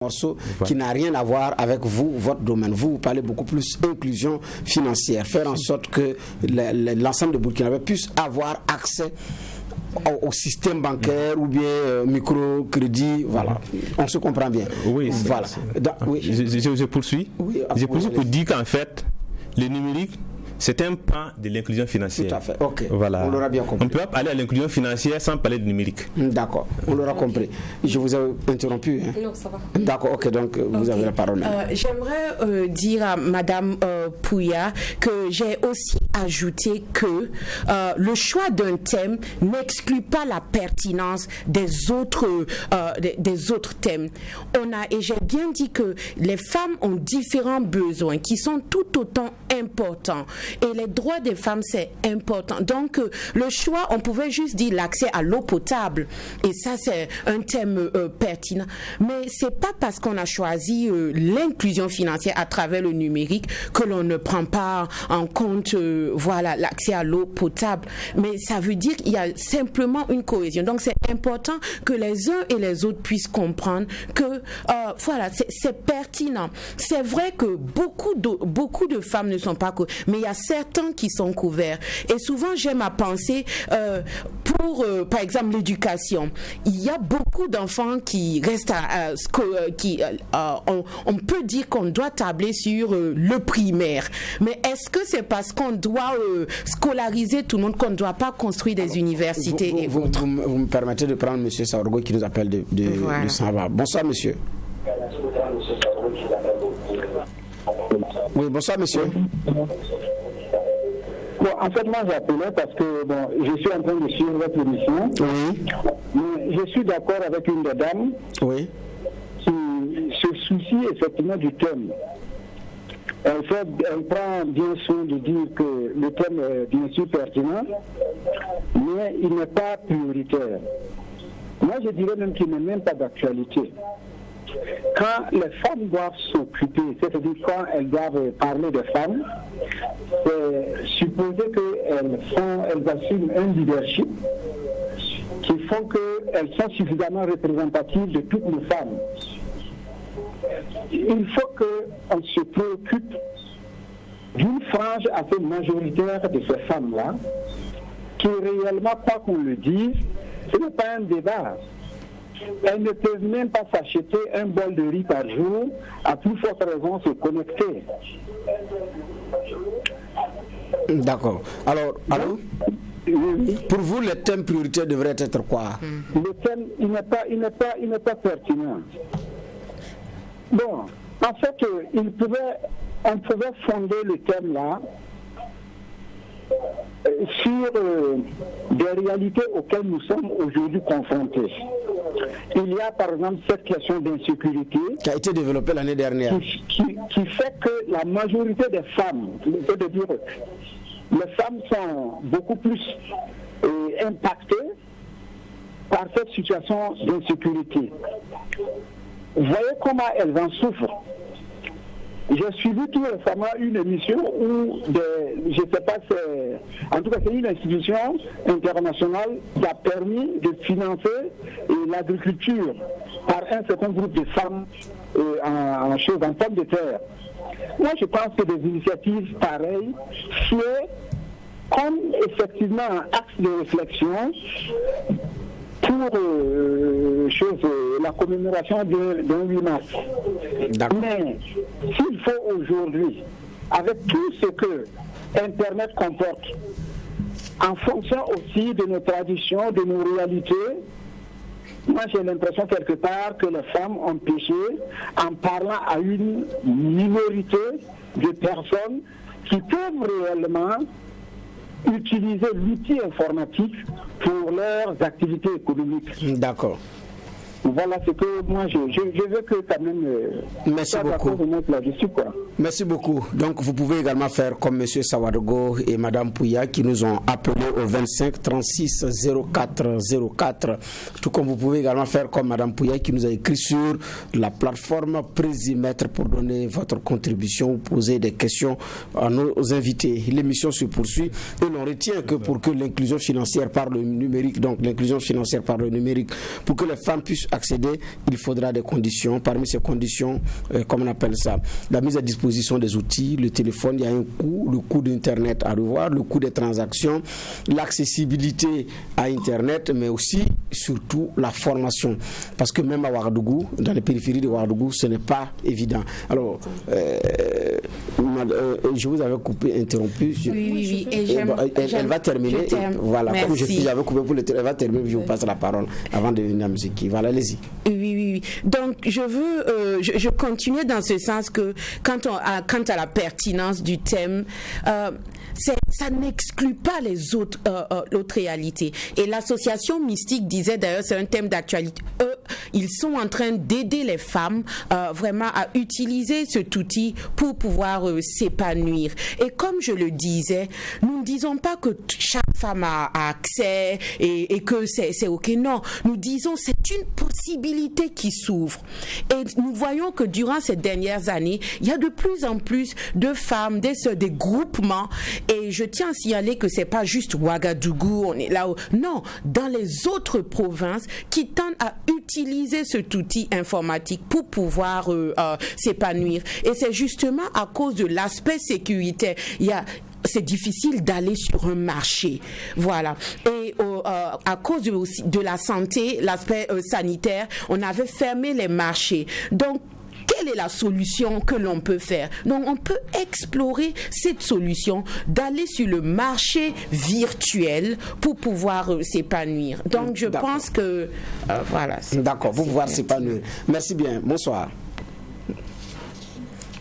morceau qui n'a rien à voir avec vous, votre domaine. Vous parlez beaucoup plus inclusion financière, faire en sorte que l'ensemble de Burkinabé puisse avoir accès au système bancaire ou bien microcrédit, voilà. On se comprend bien. Oui, voilà. Je poursuis. Oui, je poursuis pour dire qu'en fait, le numérique, c'est un pan de l'inclusion financière. Tout à fait, ok. Voilà. On l'aura bien compris. On peut pas aller à l'inclusion financière sans parler de numérique. D'accord, on l'aura compris. Je vous ai interrompu. Hein? Non, ça va. D'accord, ok, donc vous avez la parole. J'aimerais dire à Madame Pouya que j'ai aussi ajouté que le choix d'un thème n'exclut pas la pertinence des autres thèmes. Et j'ai bien dit que les femmes ont différents besoins qui sont tout autant importants. Et les droits des femmes, c'est important. Donc, le choix, on pouvait juste dire l'accès à l'eau potable. Et ça, c'est un thème pertinent. Mais c'est pas parce qu'on a choisi l'inclusion financière à travers le numérique que l'on ne prend pas en compte, l'accès à l'eau potable. Mais ça veut dire qu'il y a simplement une cohésion. Donc, c'est important que les uns et les autres puissent comprendre que, c'est pertinent. C'est vrai que beaucoup de femmes ne sont pas couvertes, mais il y a certains qui sont couverts. Et souvent, j'aime à penser pour, par exemple, l'éducation. Il y a beaucoup d'enfants qui restent on peut dire qu'on doit tabler sur le primaire. Mais est-ce que c'est parce qu'on doit scolariser tout le monde qu'on ne doit pas construire des universités vous me permettez de prendre M. Saorgo qui nous appelle de Samba. Bonsoir, monsieur. Oui, bonsoir, monsieur. Bon, en fait, moi, j'appelais parce que je suis en train de suivre votre émission. Oui. Mais je suis d'accord avec une des dames qui se soucie effectivement du thème. Elle prend bien soin de dire que le thème est bien sûr pertinent, mais il n'est pas prioritaire. Moi, je dirais même qu'il n'est même pas d'actualité. Quand les femmes doivent s'occuper, c'est-à-dire quand elles doivent parler des femmes, c'est supposer qu'elles assument un leadership qui font qu'elles sont suffisamment représentatives de toutes les femmes. Il faut qu'on se préoccupe d'une frange assez majoritaire de ces femmes-là, qui réellement, quoi qu'on le dise, ce n'est pas un débat. Elles ne peuvent même pas s'acheter un bol de riz par jour, à plus forte raison se connecter. D'accord. Alors, oui. Pour vous, le thème prioritaire devrait être quoi? Le thème, il n'est pas pertinent. Bon, en fait, on pouvait fonder le thème là sur des réalités auxquelles nous sommes aujourd'hui confrontés. Il y a par exemple cette question d'insécurité qui a été développée l'année dernière, qui fait que la majorité des femmes, c'est-à-dire les femmes sont beaucoup plus impactées par cette situation d'insécurité. Vous voyez comment elles en souffrent. J'ai suivi tout récemment une émission où, je ne sais pas, en tout cas c'est une institution internationale qui a permis de financer l'agriculture par un certain groupe de femmes en pommes de terre. Moi je pense que des initiatives pareilles, c'est comme effectivement un axe de réflexion pour la commémoration d'un 8 mars. Mais s'il faut aujourd'hui, avec tout ce que Internet comporte, en fonction aussi de nos traditions, de nos réalités, moi j'ai l'impression quelque part que les femmes ont péché en parlant à une minorité de personnes qui peuvent réellement utiliser l'outil informatique pour leurs activités économiques. D'accord. Voilà ce que moi je veux que quand même. Merci beaucoup. Merci beaucoup. Donc vous pouvez également faire comme M. Sawadogo et Mme Pouya qui nous ont appelés au 25 36 04 04. Tout comme vous pouvez également faire comme Mme Pouya qui nous a écrit sur la plateforme Présimètre pour donner votre contribution ou poser des questions à nos invités. L'émission se poursuit et l'on retient que pour que l'inclusion financière par le numérique, donc l'inclusion financière par le numérique, pour que les femmes puissent accéder, il faudra des conditions. Parmi ces conditions, comme on appelle ça, la mise à disposition des outils, le téléphone, il y a un coût, le coût d'Internet à revoir, le coût des transactions, l'accessibilité à Internet, mais aussi, surtout, la formation. Parce que même à Ouagadougou, dans les périphéries de Ouagadougou, ce n'est pas évident. Alors, je vous avais interrompu. Oui. Et elle va terminer. Voilà, merci. Comme j'avais coupé pour le elle va terminer, je vous passe la parole avant de venir à musique. Voilà, allez-y. Oui. Donc, je continue dans ce sens que quant à la pertinence du thème, ça n'exclut pas les autres réalités. Et l'association Mystique disait d'ailleurs, c'est un thème d'actualité. Eux, ils sont en train d'aider les femmes vraiment à utiliser cet outil pour pouvoir s'épanouir. Et comme je le disais, nous ne disons pas que chaque femme a accès et que c'est ok. Non, nous disons c'est une possibilité qui s'ouvre. Et nous voyons que durant ces dernières années, il y a de plus en plus de femmes, des groupements. Et je tiens à signaler que c'est pas juste Ouagadougou, on est là. Non, dans les autres provinces qui tendent à utiliser cet outil informatique pour pouvoir s'épanouir. Et c'est justement à cause de l'aspect sécuritaire. C'est difficile d'aller sur un marché. Voilà. Et à cause de la santé, l'aspect sanitaire, on avait fermé les marchés. Donc, quelle est la solution que l'on peut faire? Donc, on peut explorer cette solution d'aller sur le marché virtuel pour pouvoir s'épanouir. Donc, je pense que... voilà. D'accord, pour pouvoir s'épanouir. Merci bien. Bonsoir.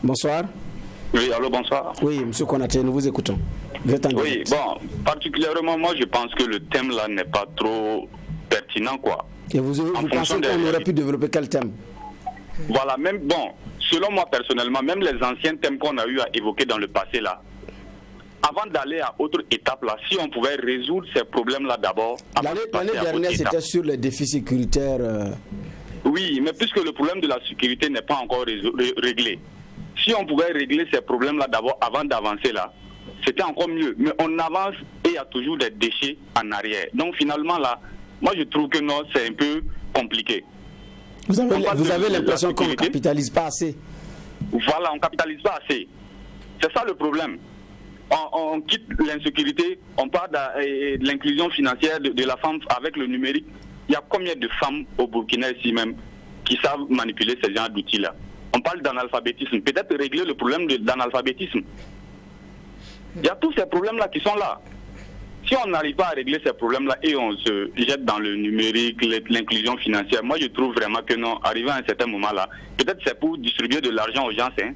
Bonsoir. Oui, allô, bonsoir. Oui, monsieur Konaté, nous vous écoutons. Oui, bon, particulièrement, moi, je pense que le thème là n'est pas trop pertinent, quoi. Et vous pensez qu'on aurait pu développer quel thème? Voilà, même, bon, selon moi personnellement, même les anciens thèmes qu'on a eu à évoquer dans le passé là, avant d'aller à autre étape là, si on pouvait résoudre ces problèmes là d'abord. L'année dernière, c'était sur les défis sécuritaires. Oui, mais puisque le problème de la sécurité n'est pas encore réglé, si on pouvait régler ces problèmes là d'abord avant d'avancer là, c'était encore mieux. Mais on avance et il y a toujours des déchets en arrière. Donc finalement là, moi je trouve que non, c'est un peu compliqué. Vous avez l'impression qu'on ne capitalise pas assez. Voilà, on ne capitalise pas assez. C'est ça le problème. On quitte l'insécurité, on parle de l'inclusion financière de la femme avec le numérique. Il y a combien de femmes au Burkina ici même qui savent manipuler ces genres d'outils-là? On parle d'analphabétisme. Peut-être régler le problème d'analphabétisme. Il y a tous ces problèmes-là qui sont là. Si on n'arrive pas à régler ces problèmes-là et on se jette dans le numérique, l'inclusion financière, moi je trouve vraiment que non, arrivé à un certain moment-là, peut-être c'est pour distribuer de l'argent aux gens, hein.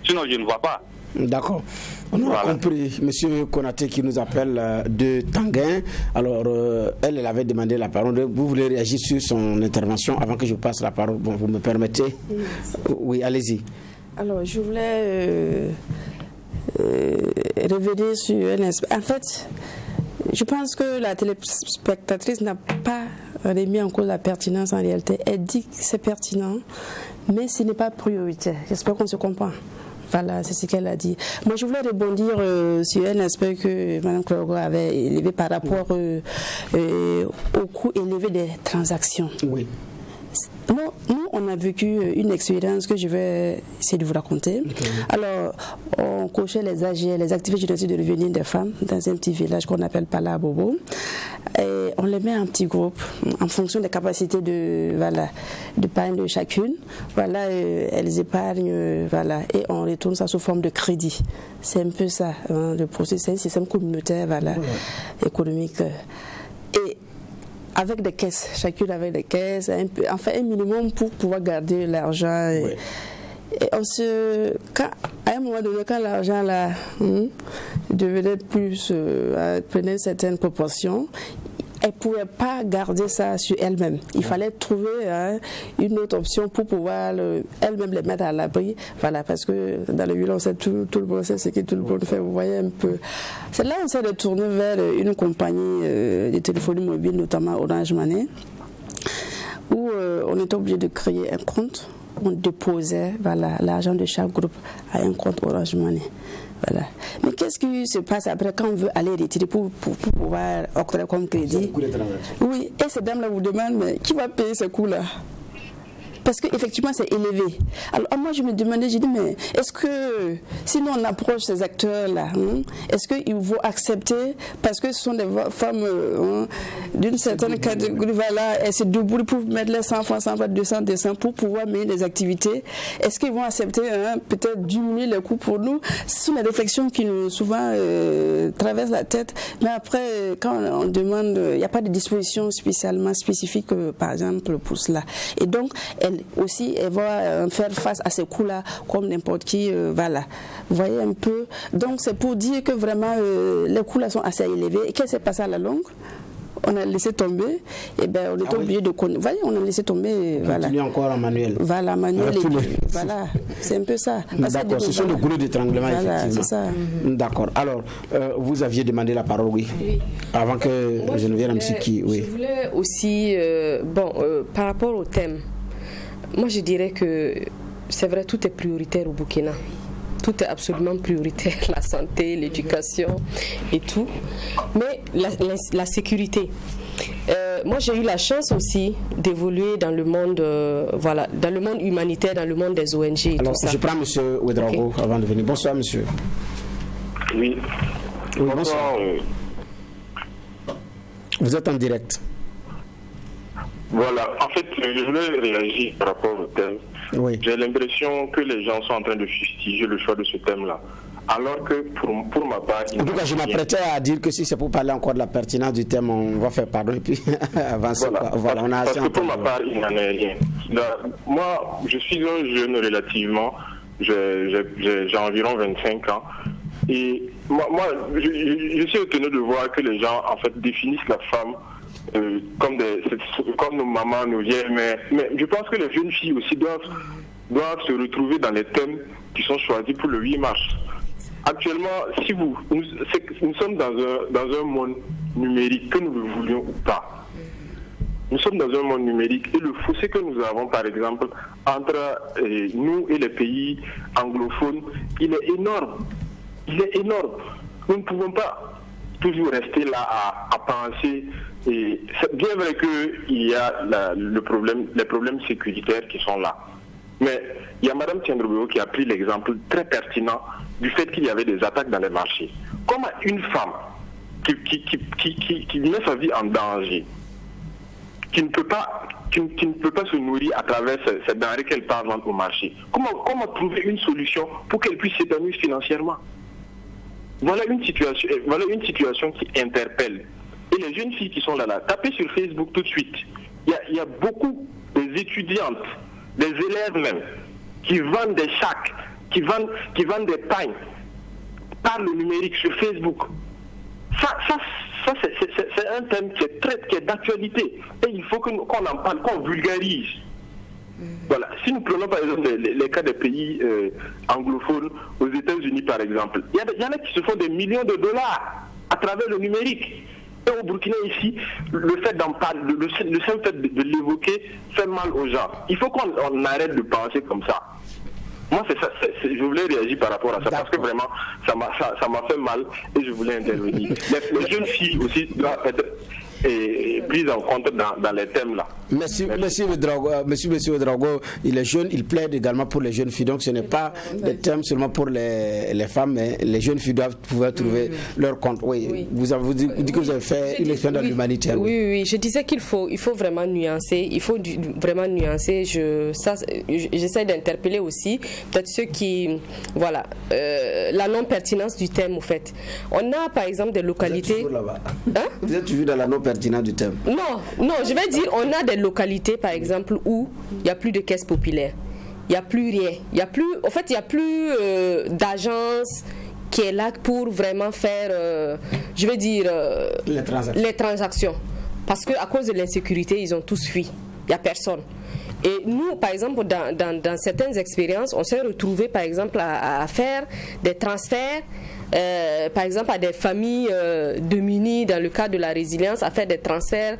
Sinon je ne vois pas. D'accord. On aura compris. Monsieur Konaté qui nous appelle de Tanguin. Alors, elle avait demandé la parole. Vous voulez réagir sur son intervention avant que je passe la parole? Bon, vous me permettez? Oui, allez-y. Alors, je voulais revenir sur un aspect. En fait, je pense que la téléspectatrice n'a pas remis en cause la pertinence en réalité. Elle dit que c'est pertinent, mais ce n'est pas prioritaire. J'espère qu'on se comprend. Voilà, c'est ce qu'elle a dit. Moi, je voulais rebondir sur un aspect que Mme Clogo avait élevé par rapport au coût élevé des transactions. Oui. Nous, on a vécu une expérience que je vais essayer de vous raconter. Okay. Alors, on cochait les AGR, les activités génératives de revenus des femmes, dans un petit village qu'on appelle Pala Bobo. Et on les met en petits groupes en fonction des capacités d'épargne de chacune. Voilà, elles épargnent, voilà, et on retourne ça sous forme de crédit. C'est un peu ça, hein, le processus, c'est un système communautaire, économique. Et avec des caisses, chacune avec des caisses, un minimum pour pouvoir garder l'argent. Et à un moment donné, quand l'argent là devenait plus, prenait certaines proportions, elle ne pouvait pas garder ça sur elle-même. Il fallait trouver une autre option pour pouvoir elle-même les mettre à l'abri. Voilà, parce que dans le village, c'est tout le monde sait ce que tout le monde fait. Vous voyez un peu. C'est là où on s'est retourné vers une compagnie de téléphonie mobile, notamment Orange Money, où on était obligé de créer un compte on déposait l'argent de chaque groupe à un compte Orange Money. Voilà. Mais qu'est-ce qui se passe après quand on veut aller retirer pour pouvoir octroyer comme crédit? Oui, et ces dames-là vous demandent, mais qui va payer ce coût-là? Parce qu'effectivement, c'est élevé. Alors, moi, je me demandais, j'ai dit, mais est-ce que, si nous, on approche ces acteurs-là, est-ce qu'ils vont accepter, parce que ce sont des femmes d'une certaine catégorie, voilà, elles se débrouillent pour mettre les 100 francs, 200 pour pouvoir mener des activités. Est-ce qu'ils vont accepter, peut-être, diminuer les coûts pour nous? Ce sont des réflexions qui nous, souvent, traversent la tête. Mais après, quand on demande, il n'y a pas de disposition spécialement spécifique, par exemple, pour cela. Et donc, elle va faire face à ces coûts-là comme n'importe qui. Voilà. Vous voyez un peu. Donc, c'est pour dire que vraiment, les coûts-là sont assez élevés. Et qu'est-ce qui s'est passé à la longue? On a laissé tomber, et ben on était obligé de connaître. Voyez, on a laissé tomber. Voilà. Encore en manuel. Voilà, manuel. Voilà, c'est un peu ça. D'accord, ce sont des goulets d'étranglement, effectivement. C'est ça. D'accord. Alors, vous aviez demandé la parole, oui. Avant que je ne vienne qui. Oui. Je voulais aussi, par rapport au thème, moi je dirais que c'est vrai, tout est prioritaire au Burkina. Tout est absolument prioritaire, la santé, l'éducation et tout. Mais la sécurité. Moi, j'ai eu la chance aussi d'évoluer dans le monde, dans le monde humanitaire, dans le monde des ONG et alors, tout ça. Je prends M. Ouedraogo avant de venir. Bonsoir, monsieur. Oui. Bonsoir. Vous êtes en direct. Voilà. En fait, je voulais réagir par rapport au thème. Oui. J'ai l'impression que les gens sont en train de fustiger le choix de ce thème-là. Alors que pour ma part... En tout cas, je m'apprêtais à dire que si c'est pour parler encore de la pertinence du thème, on va faire pardon et puis avancer. Voilà, parce que pour ma part, il n'en est rien. Moi, je suis un jeune relativement. J'ai environ 25 ans. Et moi je suis étonné de voir que les gens, en fait, définissent la femme comme nos mamans, nos vieilles mères. Mais je pense que les jeunes filles aussi doivent se retrouver dans les thèmes qui sont choisis pour le 8 mars. Actuellement, nous sommes dans un monde numérique, que nous le voulions ou pas. Nous sommes dans un monde numérique et le fossé que nous avons, par exemple, entre nous et les pays anglophones, il est énorme. Il est énorme. Nous ne pouvons pas toujours rester là à penser. Et c'est bien vrai qu'il y a les problèmes sécuritaires qui sont là. Mais il y a Mme Tiendrobo qui a pris l'exemple très pertinent du fait qu'il y avait des attaques dans les marchés. Comment une femme qui met sa vie en danger, qui ne peut pas se nourrir à travers ces denrées qu'elle part vendre au marché, comment trouver une solution pour qu'elle puisse s'épanouir financièrement? Voilà une situation qui interpelle. Et les jeunes filles qui sont là, tapez sur Facebook tout de suite. Il y a beaucoup des étudiantes, des élèves même, qui vendent des sacs, qui vendent des pagnes par le numérique sur Facebook. Ça c'est un thème qui est d'actualité. Et il faut qu'on en parle, qu'on vulgarise. Voilà. Si nous prenons par exemple les cas des pays anglophones, aux États-Unis par exemple, il y en a qui se font des millions de dollars à travers le numérique. Et au Burkina ici, le fait d'en parler, le simple fait de l'évoquer fait mal aux gens. Il faut qu'on arrête de penser comme ça. Moi, c'est ça. Je voulais réagir par rapport à ça parce que vraiment, ça m'a fait mal et je voulais intervenir. Les jeunes filles aussi doivent être prises en compte dans les thèmes là. Monsieur Ouedraogo, il est jeune, il plaide également pour les jeunes filles. Donc ce n'est pas des thèmes seulement pour les femmes, mais les jeunes filles doivent pouvoir trouver leur compte. Oui. Vous dites que vous avez fait une expérience dans l'humanitaire. Oui. Je disais qu'il faut vraiment nuancer. Il faut vraiment nuancer. J'essaie d'interpeller aussi peut-être ceux qui, la non-pertinence du thème, au fait. On a par exemple des localités. Vous êtes toujours là-bas. Vous êtes toujours dans la non-pertinence du thème. Non, je vais dire, on a des localités par exemple où il n'y a plus de caisse populaire. Il n'y a plus rien. Il n'y a plus d'agence qui est là pour vraiment faire, les transactions. Parce qu'à cause de l'insécurité, ils ont tous fui. Il n'y a personne. Et nous, par exemple, dans certaines expériences, on s'est retrouvés, par exemple, à faire des transferts, par exemple, à des familles démunies, dans le cadre de la résilience, à faire des transferts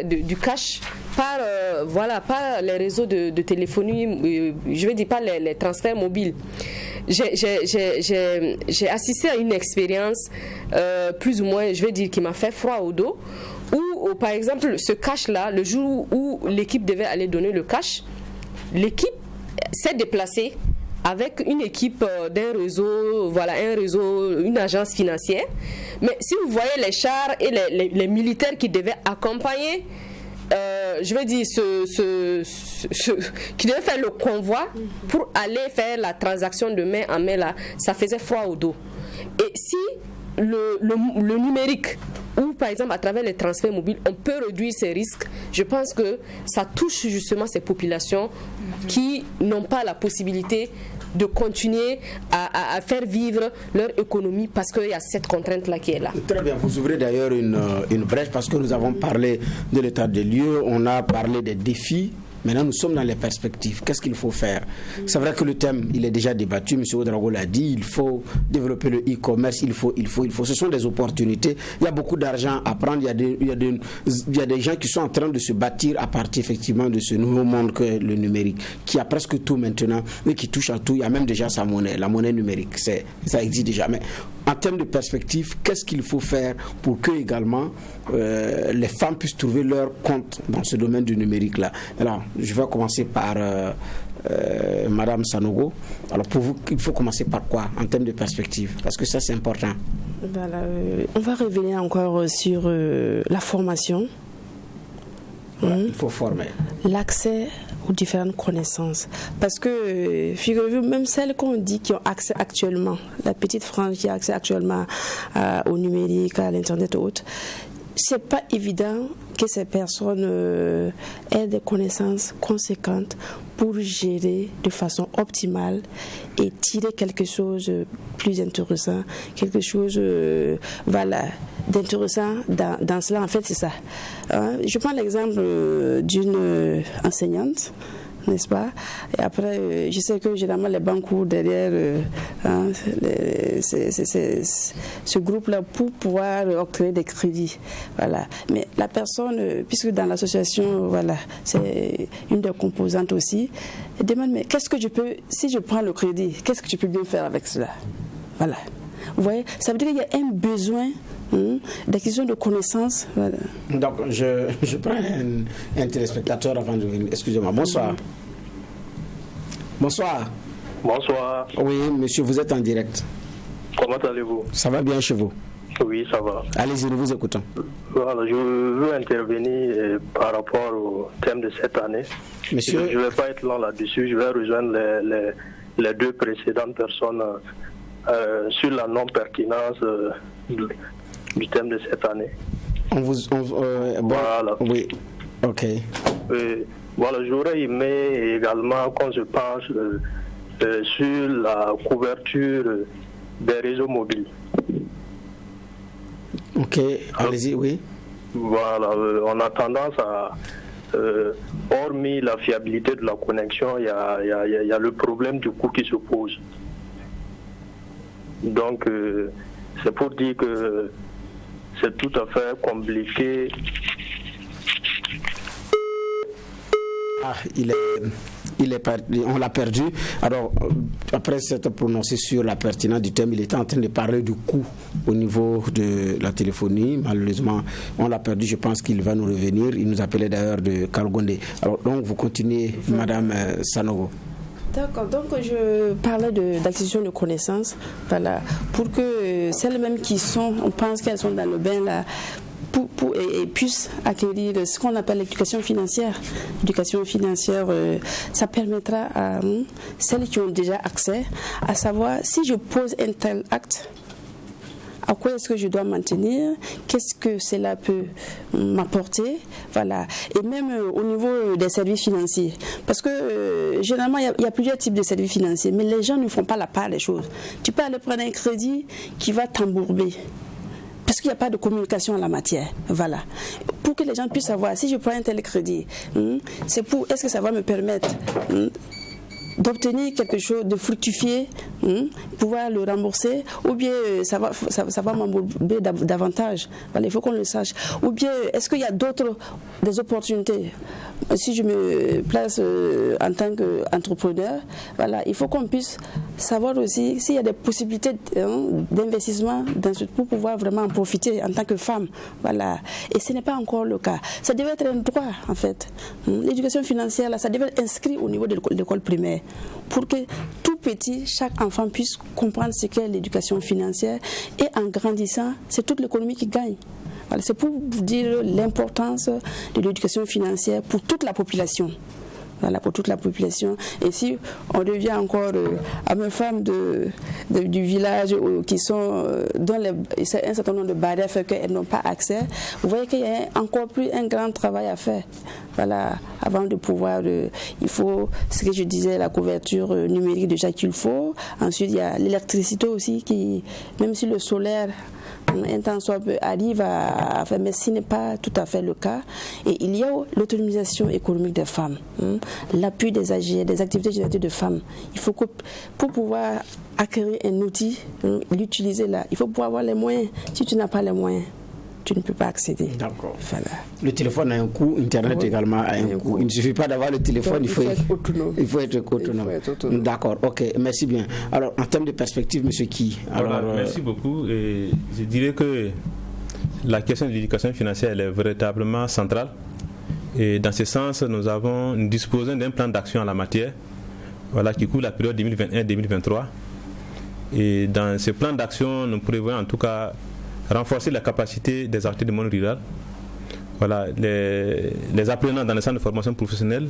du cash par les réseaux de téléphonie, je veux dire pas les transferts mobiles. J'ai assisté à une expérience plus ou moins, je vais dire, qui m'a fait froid au dos, où par exemple ce cash-là, le jour où l'équipe devait aller donner le cash, l'équipe s'est déplacée avec une équipe d'un réseau, une agence financière. Mais si vous voyez les chars et les militaires qui devaient accompagner, je veux dire, qui devaient faire le convoi pour aller faire la transaction de main en main, là, ça faisait froid au dos. Et si le numérique, ou par exemple à travers les transferts mobiles, on peut réduire ces risques, je pense que ça touche justement ces populations qui n'ont pas la possibilité de continuer à faire vivre leur économie parce qu'il y a cette contrainte-là qui est là. Très bien, vous ouvrez d'ailleurs une brèche parce que nous avons parlé de l'état des lieux, on a parlé des défis. Maintenant, nous sommes dans les perspectives. Qu'est-ce qu'il faut faire? C'est vrai que le thème, il est déjà débattu. M. Ouedraogo l'a dit. Il faut développer le e-commerce. Il faut. Ce sont des opportunités. Il y a beaucoup d'argent à prendre. Il y a des gens qui sont en train de se bâtir à partir effectivement de ce nouveau monde que le numérique, qui a presque tout maintenant, mais qui touche à tout. Il y a même déjà sa monnaie, la monnaie numérique. Ça existe déjà. Mais en termes de perspective, qu'est-ce qu'il faut faire pour que également les femmes puissent trouver leur compte dans ce domaine du numérique-là? Alors, je vais commencer par Madame Sanogo. Alors, pour vous, il faut commencer par quoi en termes de perspective? Parce que ça, c'est important. Voilà, on va revenir encore sur la formation. Il faut former. L'accès aux différentes connaissances. Parce que, figurez-vous, même celles qu'on dit qui ont accès actuellement, la petite frange qui a accès actuellement au numérique, à l'Internet et autres, c'est pas évident que ces personnes aient des connaissances conséquentes pour gérer de façon optimale et tirer quelque chose de plus intéressant, quelque chose d'intéressant dans cela. En fait, c'est ça. Je prends l'exemple d'une enseignante, n'est-ce pas? Et après, je sais que généralement les banques courent derrière ce groupe-là pour pouvoir octroyer des crédits. Voilà. Mais la personne, puisque dans l'association, voilà, c'est une des composantes aussi, elle demande, mais qu'est-ce que je peux, si je prends le crédit, qu'est-ce que je peux bien faire avec cela? Voilà. Vous voyez, ça veut dire qu'il y a un besoin d'acquisition de connaissances. Voilà. Donc, je prends un téléspectateur avant de venir. Excusez-moi. Bonsoir. Bonsoir. Bonsoir. Oui, monsieur, vous êtes en direct. Comment allez-vous? Ça va bien chez vous? Oui, ça va. Allez-y, nous vous écoutons. Voilà, je veux intervenir par rapport au thème de cette année. Monsieur... Je ne vais pas être long là-dessus. Je vais rejoindre les deux précédentes personnes sur la non-pertinence du thème de cette année. Voilà. Oui, ok. Voilà, j'aurais aimé également qu'on se penche sur la couverture des réseaux mobiles. Ok, allez-y, oui. Voilà, on a tendance à, hormis la fiabilité de la connexion, il y a le problème du coût qui se pose. Donc, c'est pour dire que c'est tout à fait compliqué. On l'a perdu. Alors, après s'être prononcé sur la pertinence du thème, il était en train de parler du coût au niveau de la téléphonie. Malheureusement, on l'a perdu. Je pense qu'il va nous revenir. Il nous appelait d'ailleurs de Kalgonde. Alors, donc, vous continuez, Madame Sanogo. D'accord, donc je parlais d'acquisition de connaissances, voilà, pour que celles-mêmes qui sont, on pense qu'elles sont dans le bain là, et puissent acquérir ce qu'on appelle l'éducation financière. L'éducation financière, ça permettra à celles qui ont déjà accès à savoir si je pose un tel acte, à quoi est-ce que je dois m'en tenir, qu'est-ce que cela peut m'apporter, voilà. Et même au niveau des services financiers, parce que généralement il y a plusieurs types de services financiers, mais les gens ne font pas la part des choses. Tu peux aller prendre un crédit qui va t'embourber, parce qu'il n'y a pas de communication en la matière, voilà. Pour que les gens puissent savoir, si je prends un tel crédit, est-ce que ça va me permettre d'obtenir quelque chose, de fructifier pouvoir le rembourser, ou bien ça va m'embourber davantage. Voilà, il faut qu'on le sache. Ou bien, est-ce qu'il y a des opportunités? Si je me place en tant qu'entrepreneur, voilà, il faut qu'on puisse savoir aussi s'il y a des possibilités d'investissement pour pouvoir vraiment en profiter en tant que femme. Voilà. Et ce n'est pas encore le cas. Ça devait être un droit, en fait. L'éducation financière, là, ça devait être inscrit au niveau de l'école primaire pour que tout petit, chaque enfant puisse comprendre ce qu'est l'éducation financière, et en grandissant, c'est toute l'économie qui gagne. Voilà, c'est pour vous dire l'importance de l'éducation financière pour toute la population. Voilà, pour toute la population. Et si on revient encore à mes femmes du village qui sont dans un certain nombre de barrières fait qu'elles n'ont pas accès, vous voyez qu'il y a encore plus un grand travail à faire. Voilà, avant de pouvoir, il faut, ce que je disais, la couverture numérique déjà qu'il faut. Ensuite, il y a l'électricité aussi qui, même si le solaire, un temps soit peu arrive à faire, mais ce n'est pas tout à fait le cas. Et il y a l'autonomisation économique des femmes, l'appui des AGR, des activités génératives de femmes. Il faut que, pour pouvoir acquérir un outil, l'utiliser là, il faut pouvoir avoir les moyens. Si tu n'as pas les moyens, tu ne peux pas accéder. D'accord. Voilà. Le téléphone a un coût, Internet également a un coût. Il ne suffit pas d'avoir le téléphone, il faut être autonome. Il faut être autonome. D'accord, ok, merci bien. Alors, en termes de perspective, monsieur Ki. Merci beaucoup. Et je dirais que la question de l'éducation financière elle est véritablement centrale. Et dans ce sens, nous disposons d'un plan d'action en la matière, voilà, qui couvre la période 2021-2023. Et dans ce plan d'action, nous prévoyons en tout cas renforcer la capacité des acteurs du monde rural, voilà, les apprenants dans les centres de formation professionnelle,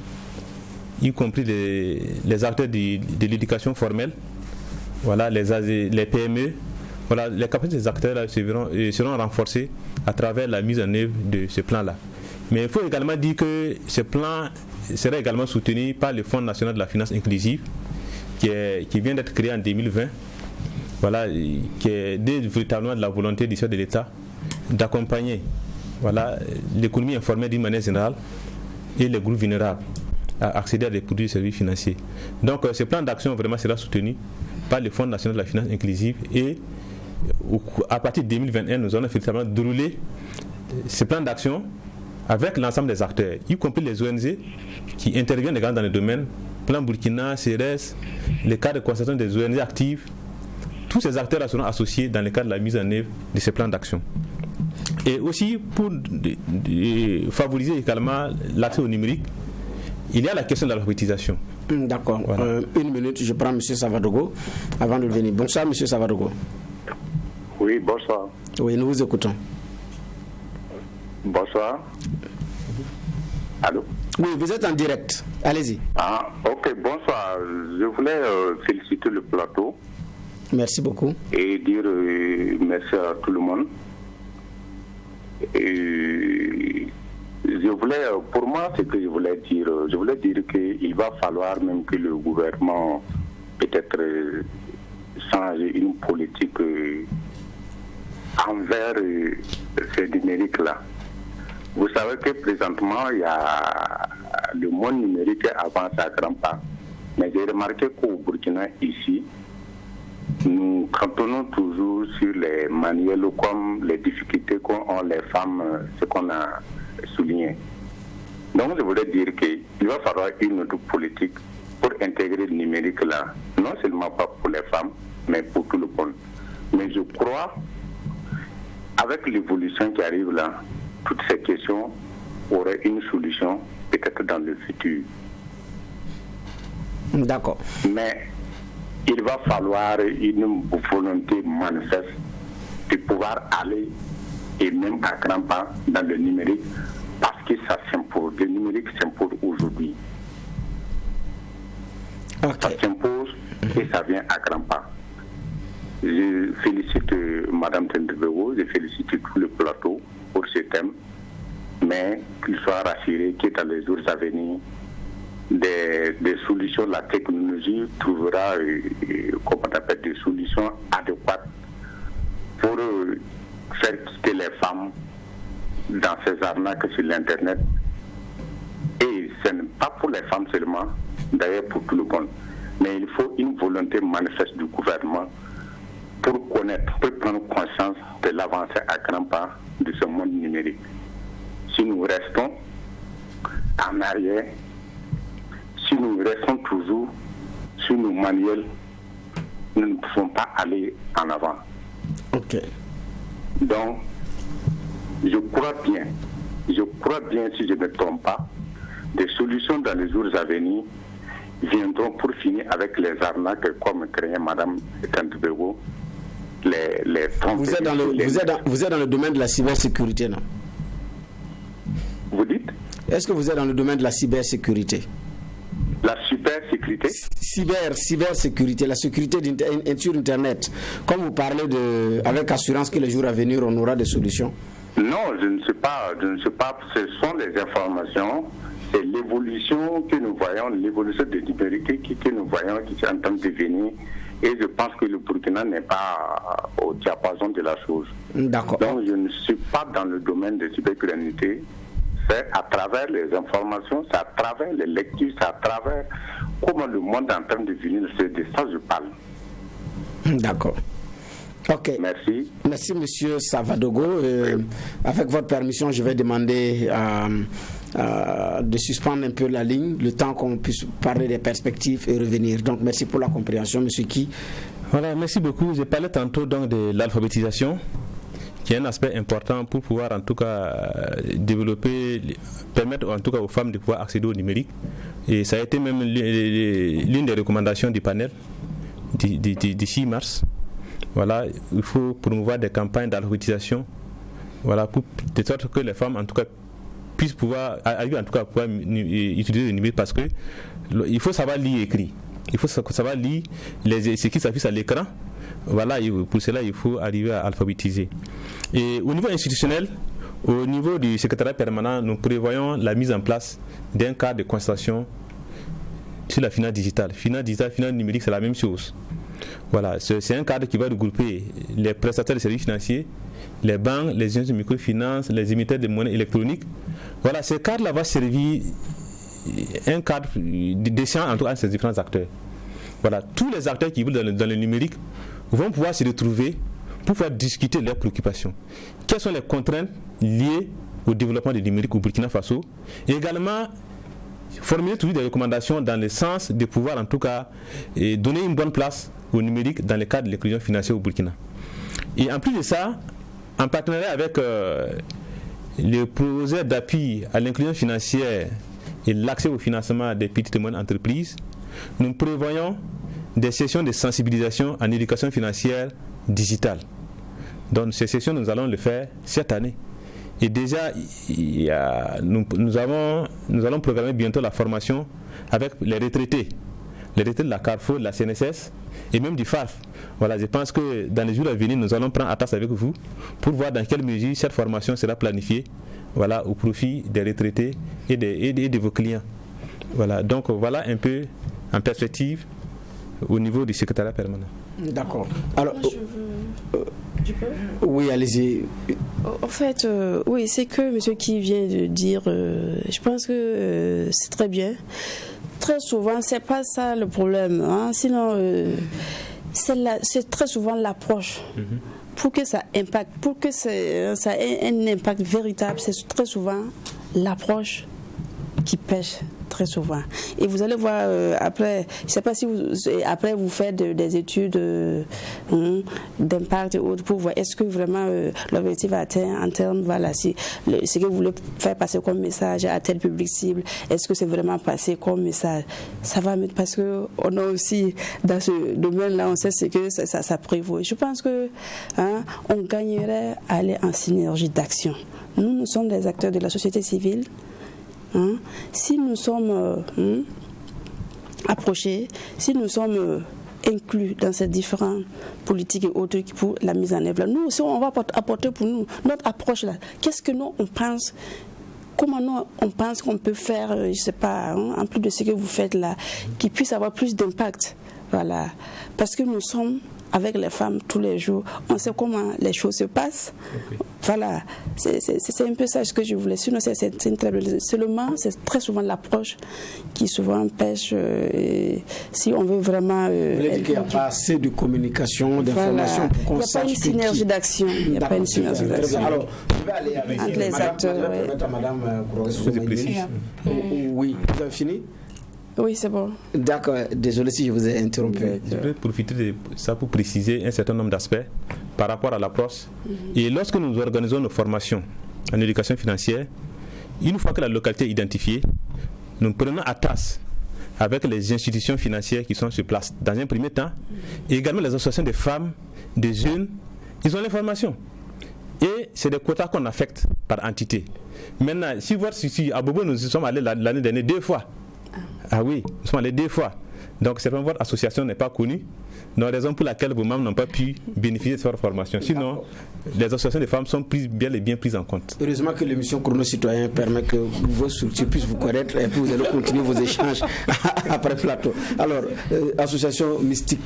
y compris les acteurs de l'éducation formelle, voilà, les PME, voilà, les capacités des acteurs là, seront renforcées à travers la mise en œuvre de ce plan-là. Mais il faut également dire que ce plan sera également soutenu par le Fonds national de la finance inclusive qui vient d'être créé en 2020. Voilà, qui est véritablement de la volonté du chef de l'État d'accompagner, voilà, l'économie informelle d'une manière générale et les groupes vulnérables à accéder à des produits et services financiers. Donc ce plan d'action vraiment sera soutenu par le Fonds national de la finance inclusive, et à partir de 2021 nous allons effectivement dérouler ce plan d'action avec l'ensemble des acteurs, y compris les ONG qui interviennent également dans le domaine, Plan Burkina, CRS, les cadres de concertation des ONG actives. Tous ces acteurs seront associés dans le cadre de la mise en œuvre de ce plan d'action. Et aussi, pour favoriser également l'accès au numérique, il y a la question de l'alphabétisation. D'accord. Voilà. Une minute, je prends M. Savadogo avant de venir. Bonsoir, M. Savadogo. Oui, bonsoir. Oui, nous vous écoutons. Bonsoir. Allô? Oui, vous êtes en direct. Allez-y. Ah, ok, bonsoir. Je voulais féliciter le plateau. Merci beaucoup. Et dire merci à tout le monde. Et pour moi, ce que je voulais dire qu'il va falloir même que le gouvernement peut-être change une politique envers ce numérique-là. Vous savez que présentement, il y a le monde numérique avance à grands pas. Mais j'ai remarqué qu'au Burkina, ici, nous cantonnons toujours sur les manuels comme les difficultés qu'ont les femmes, ce qu'on a souligné. Donc je voulais dire qu'il va falloir une autre politique pour intégrer le numérique là, non seulement pas pour les femmes, mais pour tout le monde. Mais je crois, avec l'évolution qui arrive là, toutes ces questions auraient une solution peut-être dans le futur. D'accord. Mais il va falloir une volonté manifeste de pouvoir aller, et même à grands pas, dans le numérique, parce que ça s'impose. Le numérique s'impose aujourd'hui. Okay. Ça s'impose et ça vient à grands pas. Je félicite Mme Tendebego, je félicite tout le plateau pour ce thème, mais qu'il soit rassuré que dans les jours à venir, des solutions, la technologie trouvera des solutions adéquates pour faire quitter les femmes dans ces arnaques sur l'Internet. Et ce n'est pas pour les femmes seulement, d'ailleurs pour tout le monde. mais il faut une volonté manifeste du gouvernement pour connaître, pour prendre conscience de l'avancée à grands pas de ce monde numérique. Si nous restons en arrière, si nous restons toujours sur nos manuels, nous ne pouvons pas aller en avant. Ok. Donc, je crois bien, si je ne me trompe pas, des solutions dans les jours à venir viendront pour finir avec les arnaques comme craignait Mme Kantebego. Vous êtes dans le domaine de la cybersécurité, non? Vous dites? Est-ce que vous êtes dans le domaine de la cybersécurité? La cybersécurité? Cybersécurité, la sécurité sur Internet. Comme vous parlez avec assurance que les jours à venir, on aura des solutions. Non, je ne sais pas. Ce sont les informations, c'est l'évolution que nous voyons, l'évolution des numériques que nous voyons qui est en train de venir. Et je pense que le Burkina n'est pas au diapason de la chose. D'accord. Donc je ne suis pas dans le domaine de cybercriminalité. C'est à travers les informations, c'est à travers les lectures, c'est à travers comment le monde est en train de venir. C'est de ça que je parle. D'accord. Ok. Merci. Merci, monsieur Savadogo. Avec votre permission, je vais demander de suspendre un peu la ligne, le temps qu'on puisse parler des perspectives et revenir. Donc, merci pour la compréhension, monsieur Ki. Voilà, merci beaucoup. J'ai parlé tantôt donc de l'alphabétisation, qui est un aspect important pour pouvoir en tout cas développer, permettre en tout cas aux femmes de pouvoir accéder au numérique. Et ça a été même l'une des recommandations du panel du 6 mars. Voilà, il faut promouvoir des campagnes d'alphabétisation, voilà, de sorte que les femmes en tout cas puissent pouvoir arriver en tout cas à pouvoir utiliser le numérique, parce que il faut savoir lire et écrire. Il faut savoir lire ce qui s'affiche à l'écran. Voilà, pour cela il faut arriver à alphabétiser. Et au niveau institutionnel, au niveau du secrétariat permanent, nous prévoyons la mise en place d'un cadre de constatation sur la finance digitale. Finance digitale, finance numérique, c'est la même chose. Voilà, c'est un cadre qui va regrouper les prestataires de services financiers, les banques, les institutions de microfinance, les émetteurs de monnaie électronique. Voilà, ce cadre-là va servir un cadre d'échange entre ces différents acteurs. Voilà, tous les acteurs qui veulent dans le numérique vont pouvoir se retrouver pour pouvoir discuter de leurs préoccupations. Quelles sont les contraintes liées au développement du numérique au Burkina Faso? Et également, formuler toujours des recommandations dans le sens de pouvoir en tout cas donner une bonne place au numérique dans le cadre de l'inclusion financière au Burkina. Et en plus de ça, en partenariat avec le projet d'appui à l'inclusion financière et l'accès au financement des petites et moyennes entreprises, nous prévoyons des sessions de sensibilisation en éducation financière digitale. Donc ces sessions, nous allons le faire cette année. Et déjà, nous allons programmer bientôt la formation avec les retraités de la Carrefour, de la CNSS et même du FARF. Voilà, je pense que dans les jours à venir, nous allons prendre attache avec vous pour voir dans quelle mesure cette formation sera planifiée, voilà, au profit des retraités et de vos clients. Voilà, donc voilà un peu en perspective au niveau du secrétariat permanent. D'accord. Alors, je peux? Oui, allez-y. En fait, oui, c'est que monsieur qui vient de dire, je pense que c'est très bien. Très souvent, c'est pas ça le problème. Hein. Sinon, c'est très souvent l'approche. Pour que ça impacte, pour que ça ait un impact véritable, c'est très souvent l'approche qui pêche. Très souvent. Et vous allez voir après, je ne sais pas si après vous faites des études d'impact et autres pour voir est-ce que vraiment l'objectif est atteint en termes, voilà, si ce que vous voulez faire passer comme message à tel public cible, est-ce que c'est vraiment passé comme message? Ça va mettre, parce qu'on a aussi dans ce domaine-là, on sait ce que ça prévaut. Je pense que on gagnerait à aller en synergie d'action. Nous sommes des acteurs de la société civile. Si nous sommes approchés, si nous sommes inclus dans ces différentes politiques et autres pour la mise en œuvre, nous aussi on va apporter pour nous notre approche là. Qu'est-ce que nous on pense? Comment nous on pense qu'on peut faire, je ne sais pas, en plus de ce que vous faites là, qui puisse avoir plus d'impact, voilà, parce que nous sommes avec les femmes tous les jours. On sait comment les choses se passent. Okay. Voilà, c'est un peu ça ce que je voulais. Sinon, c'est une très belle. Seulement, c'est très souvent l'approche qui souvent empêche. Si on veut vraiment. Vous voulez dire qu'il n'y a pas assez de communication, d'information pour qu'on sache. Il n'y a pas une synergie d'action. Il n'y a pas une synergie d'action. Alors, je vais aller avec entre les acteurs. Madame oui, vous avez fini? Oui, c'est bon. D'accord, désolé si je vous ai interrompu. Je vais profiter de ça pour préciser un certain nombre d'aspects par rapport à l'approche. Et lorsque nous organisons nos formations en éducation financière, une fois que la localité est identifiée, nous prenons à tasse avec les institutions financières qui sont sur place dans un premier temps, et également les associations de femmes, des jeunes, ils ont l'information. Et c'est des quotas qu'on affecte par entité. Maintenant, si vous voyez, à Bobo, nous y sommes allés l'année dernière 2 fois. Ah oui, nous sommes allés 2 fois. Donc, c'est vraiment votre association n'est pas connue. Donc, raison pour laquelle vos membres n'ont pas pu bénéficier de cette formation. Sinon, les associations de femmes sont bien prises en compte. Heureusement que l'émission Chrono Citoyen permet que vos structures puissent vous connaître et puis vous allez continuer vos échanges après le plateau. Alors, association Mystique,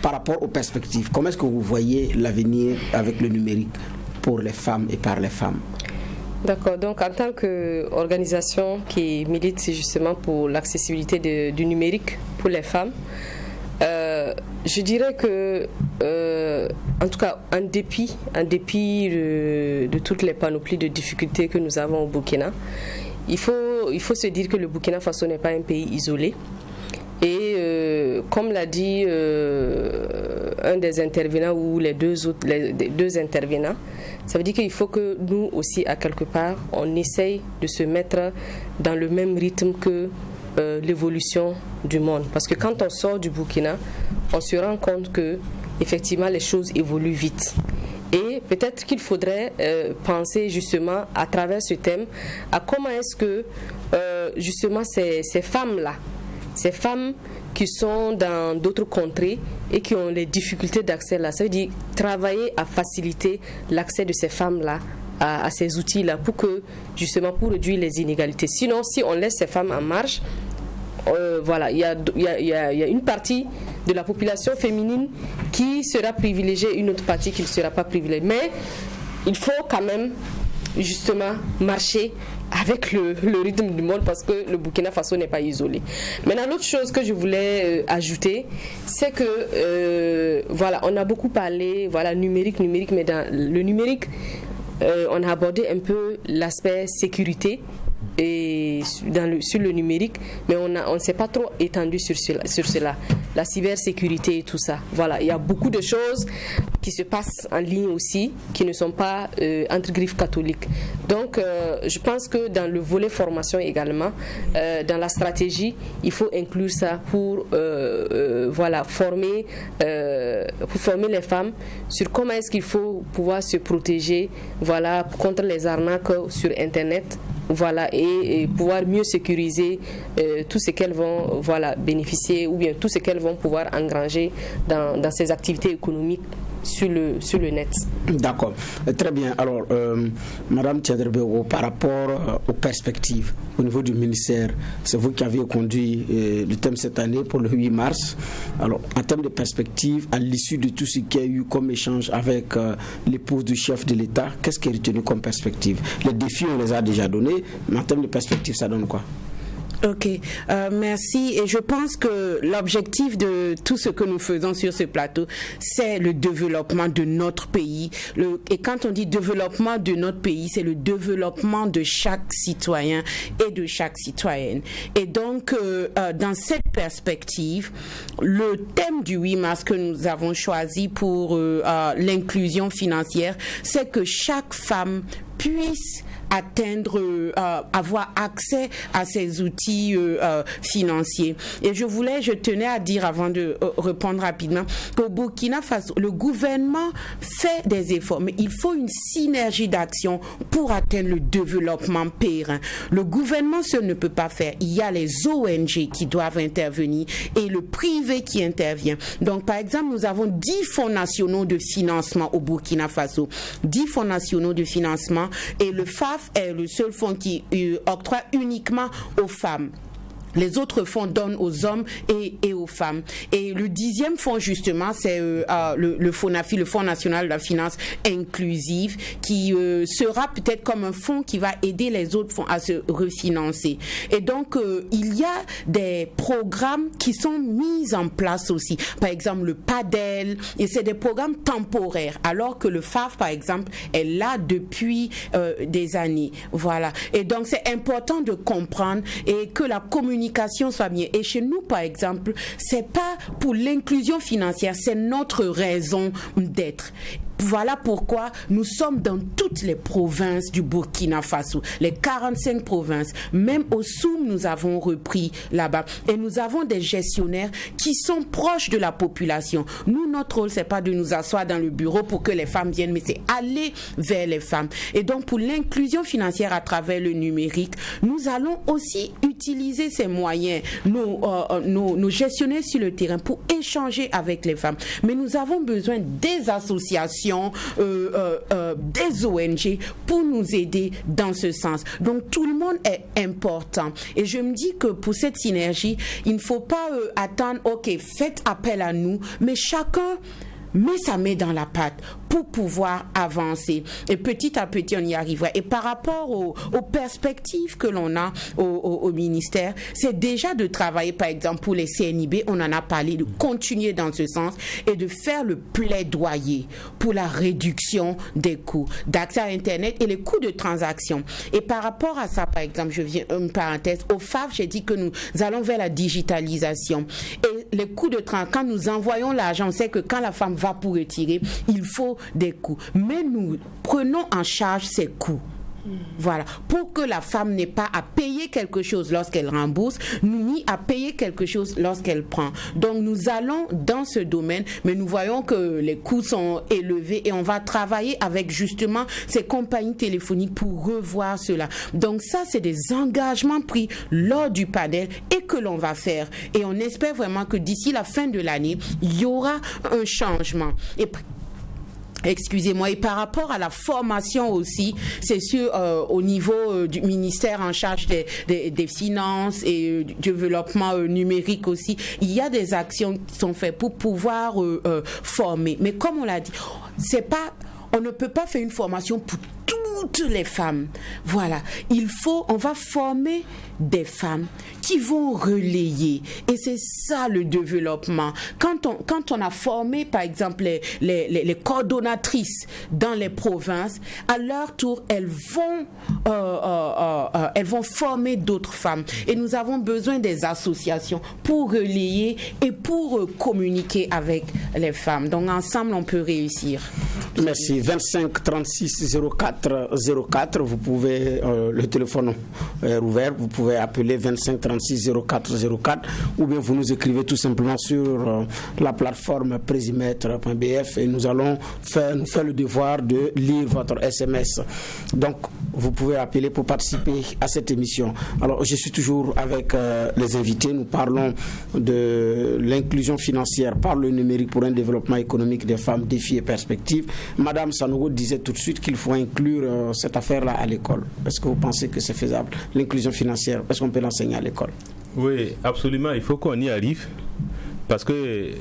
par rapport aux perspectives, comment est-ce que vous voyez l'avenir avec le numérique pour les femmes et par les femmes? D'accord, donc en tant qu'organisation qui milite justement pour l'accessibilité du numérique pour les femmes, je dirais que, en tout cas, en dépit de toutes les panoplies de difficultés que nous avons au Burkina, il faut se dire que le Burkina Faso n'est pas un pays isolé. Et comme l'a dit un des intervenants ou les deux intervenants, ça veut dire qu'il faut que nous aussi, à quelque part, on essaye de se mettre dans le même rythme que l'évolution du monde. Parce que quand on sort du Burkina, on se rend compte que effectivement les choses évoluent vite. Et peut-être qu'il faudrait penser justement à travers ce thème à comment est-ce que justement ces femmes-là, ces femmes qui sont dans d'autres contrées et qui ont les difficultés d'accès là, ça veut dire travailler à faciliter l'accès de ces femmes-là à ces outils-là pour réduire les inégalités. Sinon, si on laisse ces femmes en marge, voilà, il y a une partie de la population féminine qui sera privilégiée, une autre partie qui ne sera pas privilégiée. Mais il faut quand même justement marcher avec le rythme du monde parce que le Burkina Faso n'est pas isolé. Maintenant, l'autre chose que je voulais ajouter, c'est que voilà, on a beaucoup parlé numérique, mais dans le numérique, on a abordé un peu l'aspect sécurité et sur le numérique, mais on ne s'est pas trop étendu sur cela, la cybersécurité et tout ça. Voilà, il y a beaucoup de choses qui se passent en ligne aussi, qui ne sont pas entre griffes catholiques. Donc, je pense que dans le volet formation également, dans la stratégie, il faut inclure ça pour former les femmes sur comment est-ce qu'il faut pouvoir se protéger, contre les arnaques sur Internet. Et pouvoir mieux sécuriser tout ce qu'elles vont bénéficier ou bien tout ce qu'elles vont pouvoir engranger dans ces activités économiques sur le net. D'accord, très bien. Alors, Madame Tiadrebego, par rapport aux perspectives au niveau du ministère, c'est vous qui avez conduit le thème cette année pour le 8 mars. Alors, en termes de perspectives, à l'issue de tout ce qu'il y a eu comme échange avec l'épouse du chef de l'État, qu'est-ce qui est retenu comme perspective? Les défis, on les a déjà donnés, mais en termes de perspectives, ça donne quoi? Ok, merci. Et je pense que l'objectif de tout ce que nous faisons sur ce plateau, c'est le développement de notre pays. Et quand on dit développement de notre pays, c'est le développement de chaque citoyen et de chaque citoyenne. Et donc, dans cette perspective, le thème du 8 mars que nous avons choisi pour l'inclusion financière, c'est que chaque femme puisse avoir accès à ces outils financiers. Et je tenais à dire avant de répondre rapidement qu'au Burkina Faso, le gouvernement fait des efforts, mais il faut une synergie d'action pour atteindre le développement périn. Le gouvernement seul ne peut pas faire. Il y a les ONG qui doivent intervenir et le privé qui intervient. Donc, par exemple, nous avons 10 fonds nationaux de financement au Burkina Faso. 10 fonds nationaux de financement et le FAF est le seul fonds qui octroie uniquement aux femmes. Les autres fonds donnent aux hommes et aux femmes. Et le 10e fonds, justement, c'est le FONAFI, le Fonds national de la finance inclusive, qui sera peut-être comme un fonds qui va aider les autres fonds à se refinancer. Et donc, il y a des programmes qui sont mis en place aussi. Par exemple, le PADEL, et c'est des programmes temporaires, alors que le FAF, par exemple, est là depuis des années. Voilà. Et donc, c'est important de comprendre et que la communication soit bien. Et chez nous, par exemple, c'est pas pour l'inclusion financière, c'est notre raison d'être. Voilà pourquoi nous sommes dans toutes les provinces du Burkina Faso, les 45 provinces. Même au Soum, nous avons repris là-bas. Et nous avons des gestionnaires qui sont proches de la population. Nous, notre rôle, c'est pas de nous asseoir dans le bureau pour que les femmes viennent, mais c'est aller vers les femmes. Et donc, pour l'inclusion financière à travers le numérique, nous allons aussi utiliser ces moyens, nos gestionnaires sur le terrain pour échanger avec les femmes. Mais nous avons besoin des associations, des ONG pour nous aider dans ce sens. Donc tout le monde est important. Et je me dis que pour cette synergie, il ne faut pas attendre, ok, faites appel à nous, mais chacun met sa main dans la pâte pour pouvoir avancer. Et petit à petit, on y arrivera. Et par rapport aux perspectives que l'on a au ministère, c'est déjà de travailler, par exemple, pour les CNIB, on en a parlé, de continuer dans ce sens et de faire le plaidoyer pour la réduction des coûts d'accès à Internet et les coûts de transaction. Et par rapport à ça, par exemple, je viens une parenthèse, au FAF, j'ai dit que nous allons vers la digitalisation. Et les coûts de transaction, quand nous envoyons l'argent, on sait que quand la femme va pour retirer, il faut des coûts. Mais nous prenons en charge ces coûts. Voilà, pour que la femme n'ait pas à payer quelque chose lorsqu'elle rembourse, ni à payer quelque chose lorsqu'elle prend. Donc nous allons dans ce domaine, mais nous voyons que les coûts sont élevés et on va travailler avec justement ces compagnies téléphoniques pour revoir cela. Donc ça, c'est des engagements pris lors du panel et que l'on va faire. Et on espère vraiment que d'ici la fin de l'année, il y aura un changement. Excusez-moi, et par rapport à la formation aussi, c'est sûr, au niveau du ministère en charge des finances et du développement numérique aussi, il y a des actions qui sont faites pour pouvoir former. Mais comme on l'a dit, on ne peut pas faire une formation pour toutes les femmes. Voilà, on va former des femmes qui vont relayer. Et c'est ça le développement. Quand on a formé, par exemple, les coordonnatrices dans les provinces, à leur tour, elles vont former d'autres femmes. Et nous avons besoin des associations pour relayer et pour communiquer avec les femmes. Donc, ensemble, on peut réussir. Merci. 25 36 04 04, vous pouvez, le téléphone est ouvert, vous pouvez appeler 25 36 04 04 ou bien vous nous écrivez tout simplement sur la plateforme presimètre.bf et nous allons nous faire le devoir de lire votre SMS. Donc, vous pouvez appeler pour participer à cette émission. Alors, je suis toujours avec les invités. Nous parlons de l'inclusion financière par le numérique pour un développement économique des femmes, défis et perspectives. Madame Sanogo disait tout de suite qu'il faut inclure cette affaire-là à l'école. Est-ce que vous pensez que c'est faisable, l'inclusion financière? Est-ce qu'on peut l'enseigner à l'école? Oui, absolument. Il faut qu'on y arrive parce que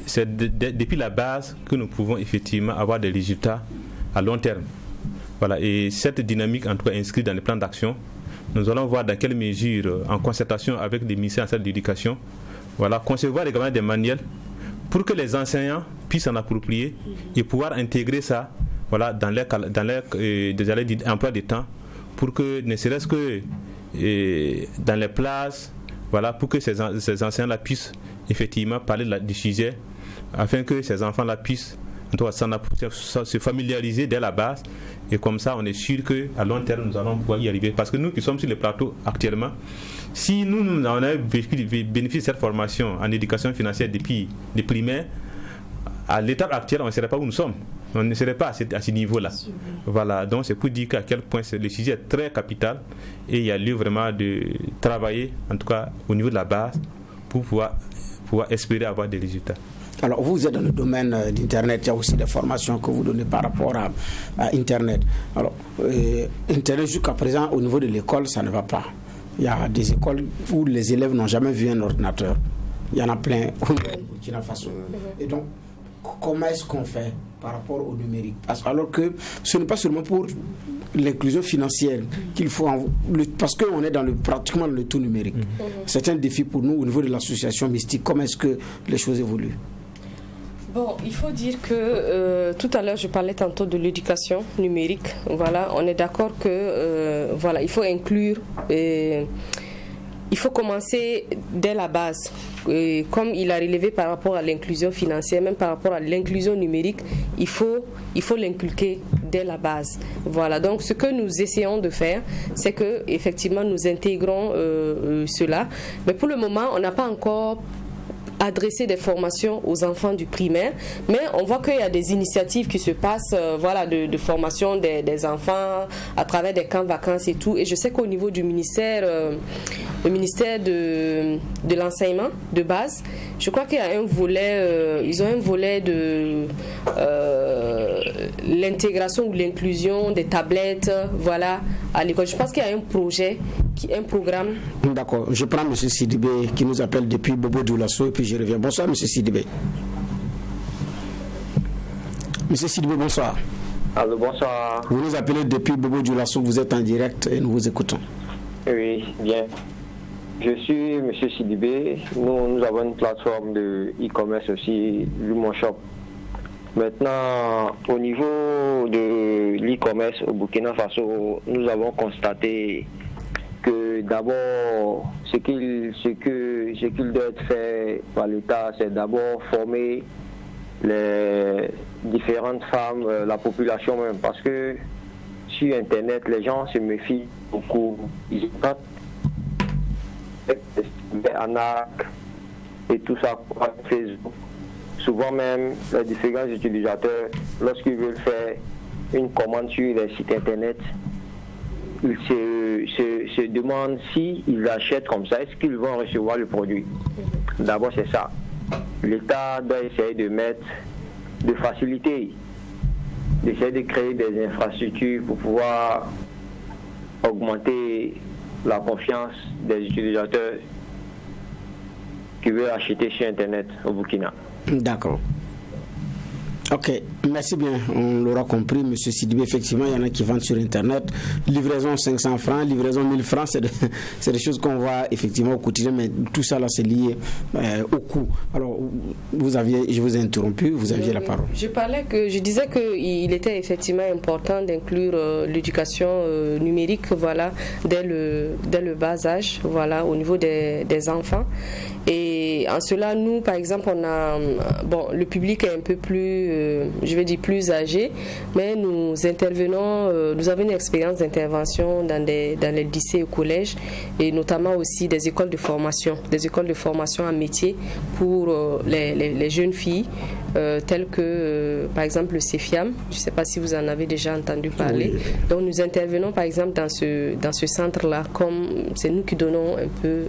c'est depuis la base que nous pouvons effectivement avoir des résultats à long terme. Voilà. Et cette dynamique, en tout cas inscrite dans les plans d'action, nous allons voir dans quelle mesure, en concertation avec les ministères de l'éducation, voilà, concevoir également des manuels pour que les enseignants puissent s'en approprier et pouvoir intégrer ça, voilà, dans leur emploi de temps, pour que, ne serait-ce que dans les places, voilà, pour que ces enseignants-là puissent effectivement parler du sujet, afin que ces enfants-là puissent se familiariser dès la base, et comme ça on est sûr qu'à long terme nous allons pouvoir y arriver. Parce que nous qui sommes sur le plateau actuellement, si nous on a bénéficié de cette formation en éducation financière depuis les primaires, à l'étape actuelle on ne serait pas où nous sommes, on ne serait pas à ce niveau-là. Voilà, donc c'est pour dire qu'à quel point le sujet est très capital et il y a lieu vraiment de travailler, en tout cas au niveau de la base, pour pouvoir espérer avoir des résultats. Alors, vous êtes dans le domaine d'Internet, il y a aussi des formations que vous donnez par rapport à Internet. Alors, Internet jusqu'à présent, au niveau de l'école, ça ne va pas. Il y a des écoles où les élèves n'ont jamais vu un ordinateur. Il y en a plein au Burkina Faso. Et donc, comment est-ce qu'on fait par rapport au numérique? Alors que ce n'est pas seulement pour l'inclusion financière qu'il faut, parce qu'on est pratiquement dans le tout numérique. C'est un défi pour nous au niveau de l'association Mystique. Comment est-ce que les choses évoluent? Bon, il faut dire que tout à l'heure je parlais tantôt de l'éducation numérique. Voilà, on est d'accord que il faut inclure, il faut commencer dès la base. Et comme il a relevé par rapport à l'inclusion financière, même par rapport à l'inclusion numérique, il faut l'inculquer dès la base. Voilà. Donc ce que nous essayons de faire, c'est que effectivement nous intégrons cela. Mais pour le moment, on n'a pas encore adresser des formations aux enfants du primaire, mais on voit qu'il y a des initiatives qui se passent de formation des enfants à travers des camps vacances et tout, et je sais qu'au niveau du ministère le ministère de l'enseignement de base, je crois qu'il y a un volet ils ont un volet de l'intégration ou l'inclusion des tablettes à l'école. Je pense qu'il y a un programme. D'accord, je prends M. Sidibé qui nous appelle depuis Bobo Dioulasso et puis je reviens. Bonsoir M. Sidibé. M. Sidibé, bonsoir. Allô, bonsoir. Vous nous appelez depuis Bobo Dioulasso, vous êtes en direct et nous vous écoutons. Oui, bien. Je suis M. Sidibé. Nous avons une plateforme de e-commerce aussi, Lumon Shop. Maintenant, au niveau de l'e-commerce au Burkina Faso, nous avons constaté que d'abord, ce qu'il doit être fait par l'État, c'est d'abord former les différentes femmes, la population même, parce que sur Internet, les gens se méfient beaucoup. Ils pas en arc et tout ça sur Facebook. Souvent même, les différents utilisateurs, lorsqu'ils veulent faire une commande sur les sites Internet, ils se demandent s'ils achètent comme ça, est-ce qu'ils vont recevoir le produit. D'abord, c'est ça. L'État doit essayer de faciliter, d'essayer de créer des infrastructures pour pouvoir augmenter la confiance des utilisateurs qui veulent acheter sur Internet au Burkina. D'accord. Ok, merci bien, on l'aura compris, M. Sidibé. Effectivement, il y en a qui vendent sur Internet. Livraison 500 francs, livraison 1000 francs, c'est des choses qu'on voit effectivement au quotidien, mais tout ça là, c'est lié au coût. Alors, je vous ai interrompu, vous aviez la parole. Je disais qu'il était effectivement important d'inclure l'éducation numérique, dès le bas âge, au niveau des enfants. Et en cela, nous, par exemple, on a, le public est un peu plus, plus âgé, mais nous intervenons, nous avons une expérience d'intervention dans les lycées et collèges, et notamment aussi des écoles de formation en métier pour les jeunes filles, telles que, par exemple, le CEFIAM. Je ne sais pas si vous en avez déjà entendu parler. Oui. Donc, nous intervenons, par exemple, dans ce centre-là, comme c'est nous qui donnons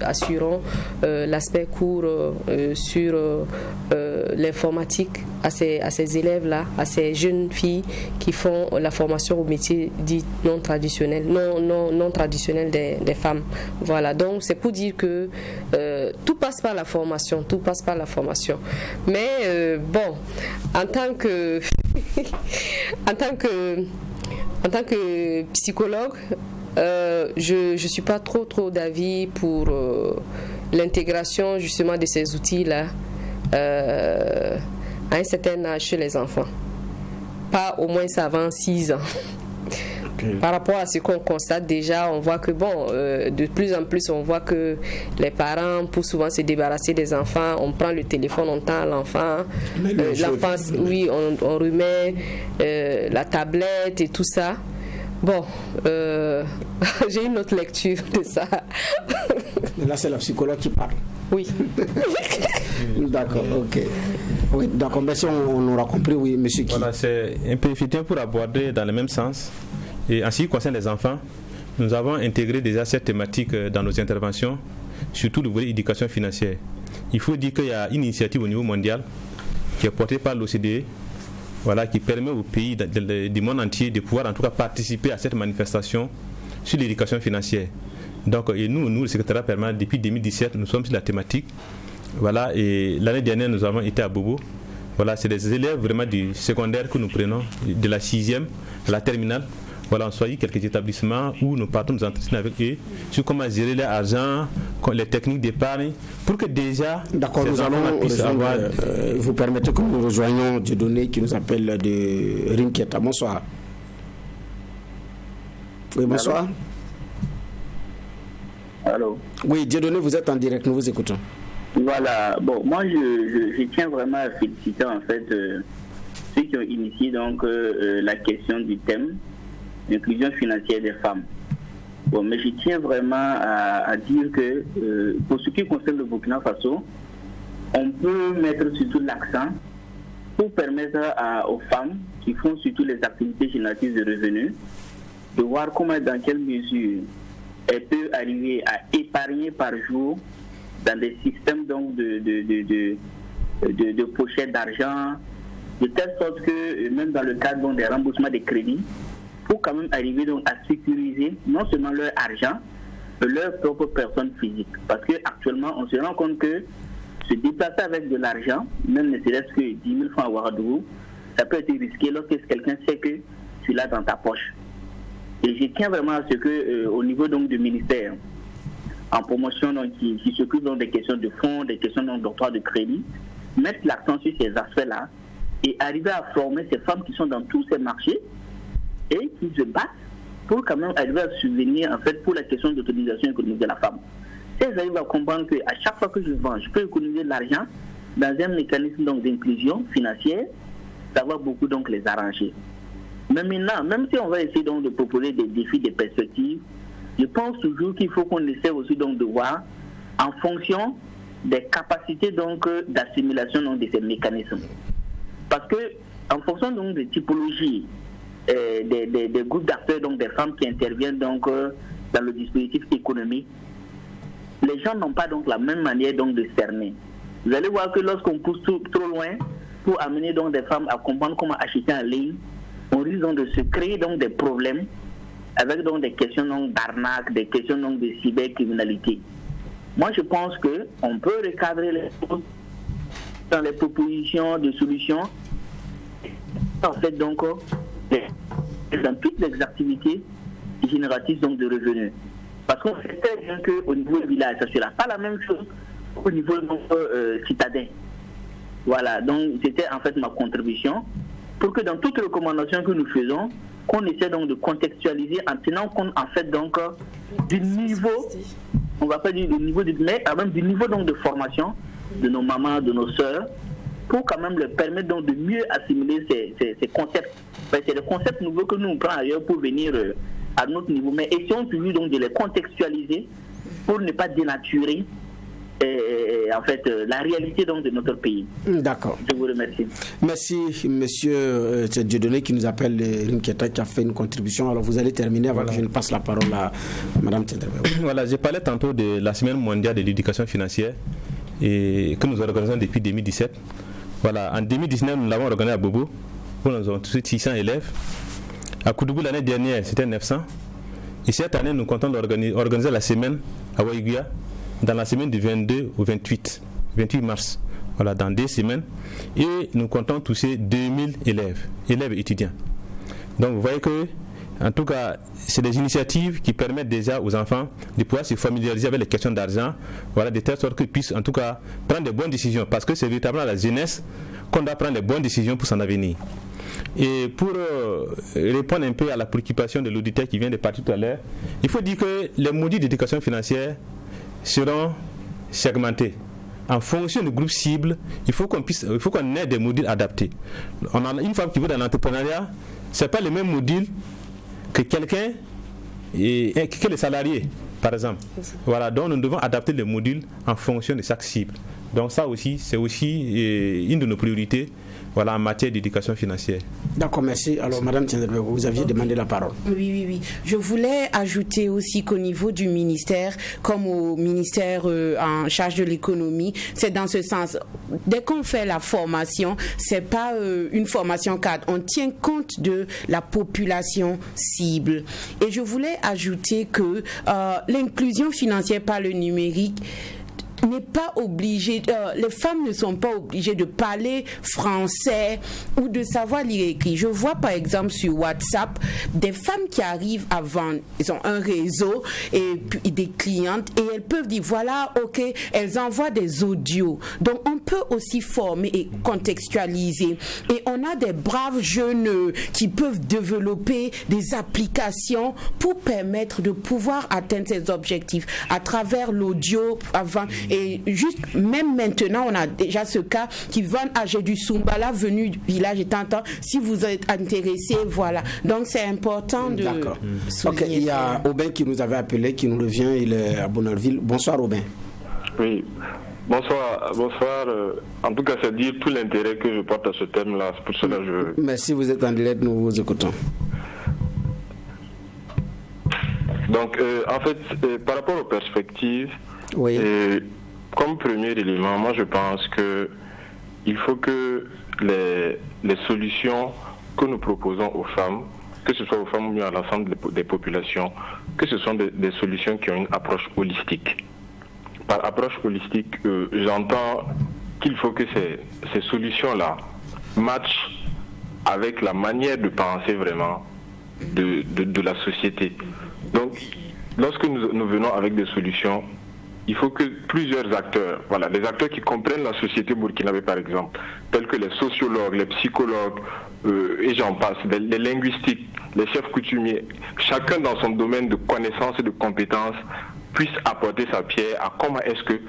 assurons l'aspect cours sur l'informatique à ces élèves-là, à ces jeunes filles qui font la formation au métier dit non traditionnel des femmes. Voilà, donc c'est pour dire que tout passe par la formation, Mais en tant que psychologue, je suis pas trop d'avis pour l'intégration justement de ces outils-là à un certain âge chez les enfants. Pas au moins avant 6 ans. Okay. Par rapport à ce qu'on constate déjà, on voit que de plus en plus, on voit que les parents, pour souvent se débarrasser des enfants, on prend le téléphone, on tend à l'enfant. L'enfant, oui, on remet la tablette et tout ça. J'ai une autre lecture de ça. Mais là, c'est la psychologue qui parle. Oui. D'accord, ok. Oui, d'accord, merci, on aura compris, oui, monsieur. Voilà, c'est un peu effectivement pour aborder dans le même sens. Et en ce qui concerne les enfants, nous avons intégré déjà cette thématique dans nos interventions, surtout le volet éducation financière. Il faut dire qu'il y a une initiative au niveau mondial qui est portée par l'OCDE, qui permet aux pays du monde entier de pouvoir en tout cas participer à cette manifestation sur l'éducation financière. Donc, et nous, le secrétariat permanent, depuis 2017, nous sommes sur la thématique. Voilà, et l'année dernière, nous avons été à Bobo. Voilà, c'est des élèves vraiment du secondaire que nous prenons, de la 6e à la terminale. Voilà, on choisit quelques établissements où nous partons nous entretenir avec eux sur comment gérer l'argent, les techniques d'épargne, pour que déjà... D'accord, nous allons avoir... vous permettez que nous rejoignions Dieudonné qui nous appelle de Rinkieta. Bonsoir. Oui, bonsoir. Allô. Oui, Dieudonné, vous êtes en direct, nous vous écoutons. Voilà, bon, moi je tiens vraiment à féliciter en fait ceux qui ont initié donc la question du thème l'inclusion financière des femmes. Bon, mais je tiens vraiment à dire que pour ce qui concerne le Burkina Faso, on peut mettre surtout l'accent pour permettre aux femmes qui font surtout les activités génératrices de revenus de voir comment, dans quelle mesure elles peuvent arriver à épargner par jour dans des systèmes donc de pochettes d'argent, de telle sorte que même dans le cadre donc, des remboursements des crédits, pour quand même arriver donc à sécuriser non seulement leur argent, mais leur propre personne physique. Parce qu'actuellement, on se rend compte que se déplacer avec de l'argent, même ne serait-ce que 10 000 francs à Ouagadougou, ça peut être risqué lorsque quelqu'un sait que tu l'as dans ta poche. Et je tiens vraiment à ce que, au niveau donc du ministère, en promotion donc, qui s'occupe donc des questions de fonds, des questions d'octroi de crédit, mettre l'accent sur ces aspects-là et arriver à former ces femmes qui sont dans tous ces marchés et qui se battent pour quand même arriver à subvenir en fait pour la question d'autonomisation économique de la femme. Si elles arrivent à comprendre qu'à chaque fois que je vends, je peux économiser de l'argent dans un mécanisme donc d'inclusion financière, ça va beaucoup donc les arranger. Mais maintenant, même si on va essayer donc de proposer des défis, des perspectives, je pense toujours qu'il faut qu'on essaie aussi donc de voir en fonction des capacités donc d'assimilation donc de ces mécanismes. Parce que en fonction donc des typologies des groupes d'acteurs, donc des femmes qui interviennent donc dans le dispositif économique, les gens n'ont pas donc la même manière donc de cerner. Vous allez voir que lorsqu'on pousse trop loin pour amener donc des femmes à comprendre comment acheter en ligne, on risque donc de se créer donc des problèmes avec donc des questions donc d'arnaque, des questions donc de cybercriminalité. Moi je pense que on peut recadrer les choses dans les propositions de solutions en fait donc dans toutes les activités génératrices donc de revenus. Parce qu'on sait très bien qu'au niveau du village, ça ne sera pas la même chose qu'au niveau donc, citadin. Voilà, donc c'était en fait ma contribution pour que dans toutes les recommandations que nous faisons, qu'on essaie donc de contextualiser en tenant compte en fait donc du niveau, on va pas dire du niveau mais même du niveau donc de formation de nos mamans, de nos sœurs, pour quand même leur permettre donc de mieux assimiler ces concepts. Parce que c'est des concepts nouveaux que nous on prend ailleurs pour venir à notre niveau, mais essayons toujours donc de les contextualiser pour ne pas dénaturer en fait la réalité donc de notre pays. D'accord. Je vous remercie. Merci monsieur Dieudonné qui nous appelle Rinkieta qui a fait une contribution. Alors vous allez terminer avant que je ne passe la parole à madame Tendrebe. Voilà, j'ai parlé tantôt de la semaine mondiale de l'éducation financière et que nous organisons depuis 2017. Voilà, en 2019 nous l'avons organisé à Bobo où nous avons 600 élèves. À Koudougou l'année dernière c'était 900 et cette année nous comptons organiser la semaine à Waïguia dans la semaine du 22 au 28 mars, voilà, dans 2 semaines, et nous comptons toucher 2000 élèves étudiants. Donc vous voyez que, en tout cas, c'est des initiatives qui permettent déjà aux enfants de pouvoir se familiariser avec les questions d'argent, voilà, de telle sorte qu'ils puissent en tout cas prendre de bonnes décisions, parce que c'est véritablement à la jeunesse qu'on doit prendre les bonnes décisions pour son avenir. Et pour répondre un peu à la préoccupation de l'auditeur qui vient de partir tout à l'heure, il faut dire que les modules d'éducation financière seront segmentés en fonction du groupe cible. Il faut qu'on ait des modules adaptés. Une femme qui veut dans l'entrepreneuriat, c'est pas le même module que quelqu'un que les salariés, par exemple. Voilà, donc nous devons adapter les modules en fonction de chaque cible. Donc ça aussi, c'est aussi une de nos priorités, voilà, en matière d'éducation financière. D'accord, merci. Alors, Madame Tiendrebe, vous aviez demandé la parole. Oui. Je voulais ajouter aussi qu'au niveau du ministère, comme au ministère en charge de l'économie, c'est dans ce sens. Dès qu'on fait la formation, c'est pas une formation cadre. On tient compte de la population cible. Et je voulais ajouter que l'inclusion financière par le numérique n'est pas obligé, les femmes ne sont pas obligées de parler français ou de savoir lire et écrire. Je vois par exemple sur WhatsApp des femmes qui arrivent à vendre, ils ont un réseau et puis des clientes et elles peuvent dire voilà, ok, elles envoient des audios. Donc on peut aussi former et contextualiser. Et on a des braves jeunes qui peuvent développer des applications pour permettre de pouvoir atteindre ces objectifs à travers l'audio avant. Et juste, même maintenant, on a déjà ce cas qui vend à du Soumbala, venu du village et tant. Si vous êtes intéressé, voilà. Donc, c'est important de... D'accord. Ok, il y a Aubin qui nous avait appelé, qui nous revient, il est à Bonneville. Bonsoir, Aubin. Oui, bonsoir. En tout cas, c'est dire tout l'intérêt que je porte à ce thème-là. C'est pour cela que je... Merci, vous êtes en direct, nous vous écoutons. Donc, en fait, par rapport aux perspectives, oui. Comme premier élément, moi je pense qu'il faut que les solutions que nous proposons aux femmes, que ce soit aux femmes ou bien à l'ensemble des populations, que ce sont des solutions qui ont une approche holistique. Par approche holistique, j'entends qu'il faut que ces solutions-là matchent avec la manière de penser vraiment de la société. Donc, lorsque nous venons avec des solutions, il faut que plusieurs acteurs, voilà, les acteurs qui comprennent la société burkinabé par exemple, tels que les sociologues, les psychologues, et j'en passe, les linguistiques, les chefs coutumiers, chacun dans son domaine de connaissances et de compétences, puisse apporter sa pierre à comment est-ce que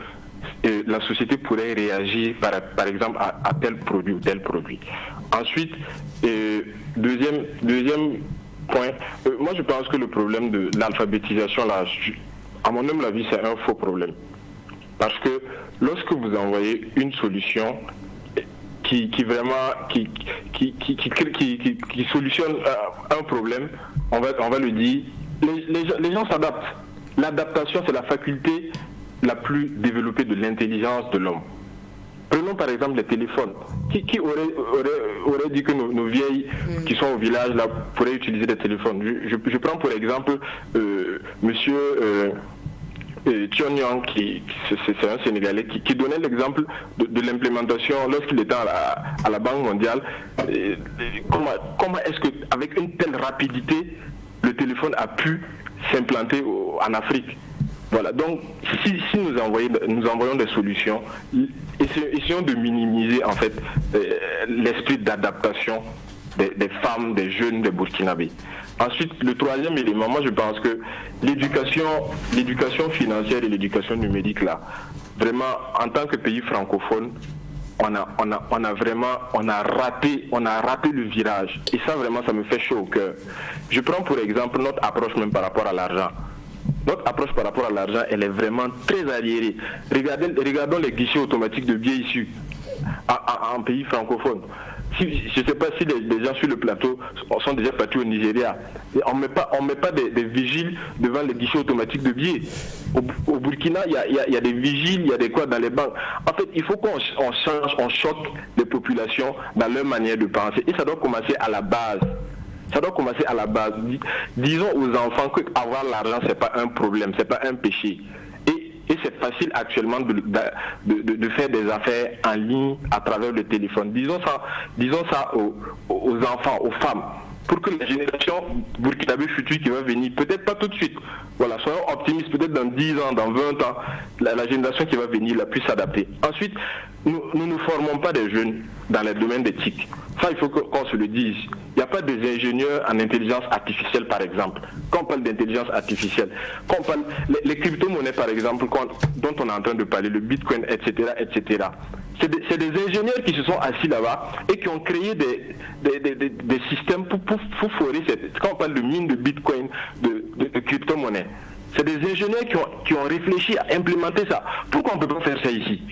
la société pourrait réagir par exemple à tel produit ou tel produit. Ensuite, deuxième point, moi je pense que le problème de l'alphabétisation là, à mon humble avis, c'est un faux problème. Parce que lorsque vous envoyez une solution qui solutionne un problème, on va le dire, les gens s'adaptent. L'adaptation, c'est la faculté la plus développée de l'intelligence de l'homme. Prenons par exemple les téléphones. Qui aurait dit que nos vieilles qui sont au village là pourraient utiliser des téléphones? Je prends pour exemple monsieur Thion Yang, c'est un Sénégalais, qui donnait l'exemple de l'implémentation lorsqu'il était à la Banque mondiale. Comment est-ce qu'avec une telle rapidité, le téléphone a pu s'implanter en Afrique? Voilà, donc si nous envoyons des solutions, essayons de minimiser en fait l'esprit d'adaptation des femmes, des jeunes, des Burkinabés. Ensuite, le troisième élément, moi je pense que l'éducation financière et l'éducation numérique là, vraiment en tant que pays francophone, on a raté le virage. Et ça vraiment, ça me fait chaud au cœur. Je prends pour exemple notre approche même par rapport à l'argent. Notre approche par rapport à l'argent, elle est vraiment très arriérée. Regardons les guichets automatiques de billets issus en pays francophone. Je ne sais pas si les gens sur le plateau sont déjà partis au Nigeria. On met pas des vigiles devant les guichets automatiques de billets. Au Burkina, il y a des vigiles, il y a des quoi dans les banques. En fait, il faut qu'on change, on choque les populations dans leur manière de penser. Et ça doit commencer à la base. Disons aux enfants qu'avoir l'argent, c'est pas un problème, c'est pas un péché. Et c'est facile actuellement de faire des affaires en ligne à travers le téléphone. Disons ça aux enfants, aux femmes, pour que la génération burkinabé future qui va venir, peut-être pas tout de suite, voilà, soyons optimistes, peut-être dans 10 ans, dans 20 ans, la génération qui va venir la puisse s'adapter. Ensuite, nous ne formons pas des jeunes dans les domaines d'éthique. Ça, il faut qu'on se le dise. Il n'y a pas des ingénieurs en intelligence artificielle, par exemple. Quand on parle d'intelligence artificielle, quand on parle les crypto-monnaies, par exemple, dont on est en train de parler, le bitcoin, etc., etc. C'est des ingénieurs qui se sont assis là-bas et qui ont créé des systèmes pour forer quand on parle de mine de bitcoin, de crypto-monnaies. C'est des ingénieurs qui ont réfléchi à implémenter ça. Pourquoi on ne peut pas faire ça ici?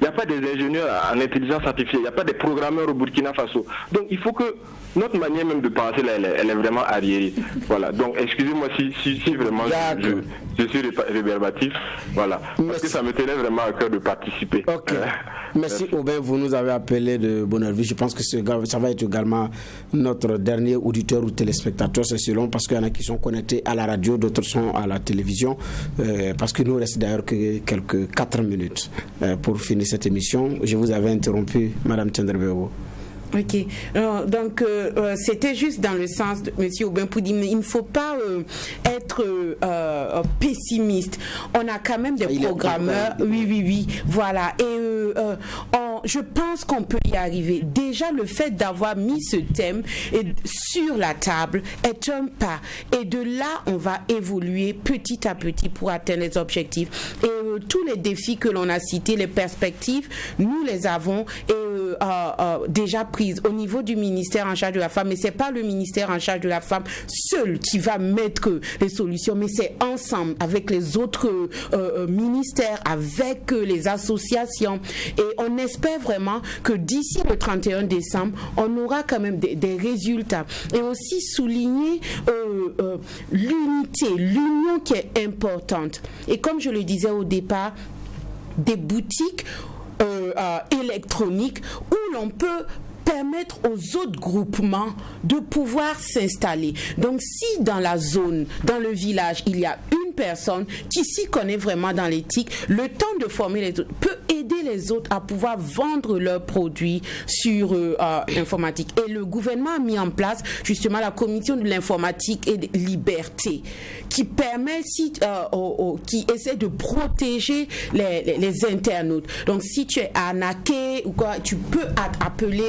il n'y a pas des ingénieurs en intelligence artificielle, il n'y a pas des programmeurs au Burkina Faso. Donc il faut que notre manière même de penser, là, elle est vraiment arriérée. Voilà. Donc excusez-moi si vraiment je suis réverbatif. Voilà. Parce que ça me tenait vraiment à cœur de participer. Ok. Merci Aubin, vous nous avez appelé de bonne heure. Je pense que ça va être également notre dernier auditeur ou téléspectateur, c'est selon, parce qu'il y en a qui sont connectés à la radio, d'autres sont à la télévision, parce qu'il nous reste d'ailleurs que quelques 4 minutes pour finir cette émission. Je vous avais interrompu, Madame Tchendrebego. Ok, donc c'était juste dans le sens de M. Aubin pour dire, mais il ne faut pas être pessimiste. On a quand même des programmeurs, oui, voilà, et je pense qu'on peut y arriver. Déjà, le fait d'avoir mis ce thème sur la table est un pas, et de là, on va évoluer petit à petit pour atteindre les objectifs. Et tous les défis que l'on a cités, les perspectives, nous les avons déjà prises au niveau du ministère en charge de la femme, mais c'est pas le ministère en charge de la femme seul qui va mettre les solutions, mais c'est ensemble avec les autres ministères, avec les associations, et on espère vraiment que d'ici le 31 décembre, on aura quand même des résultats, et aussi souligner l'union qui est importante, et comme je le disais au départ, des boutiques électroniques où l'on peut permettre aux autres groupements de pouvoir s'installer. Donc si dans la zone, dans le village, il y a une personne qui s'y connaît vraiment dans l'éthique, le temps de former les autres peut aider les autres à pouvoir vendre leurs produits sur l'informatique. Et le gouvernement a mis en place justement la commission de l'informatique et de liberté qui permet, qui essaie de protéger les internautes. Donc si tu es arnaqué ou quoi, tu peux appeler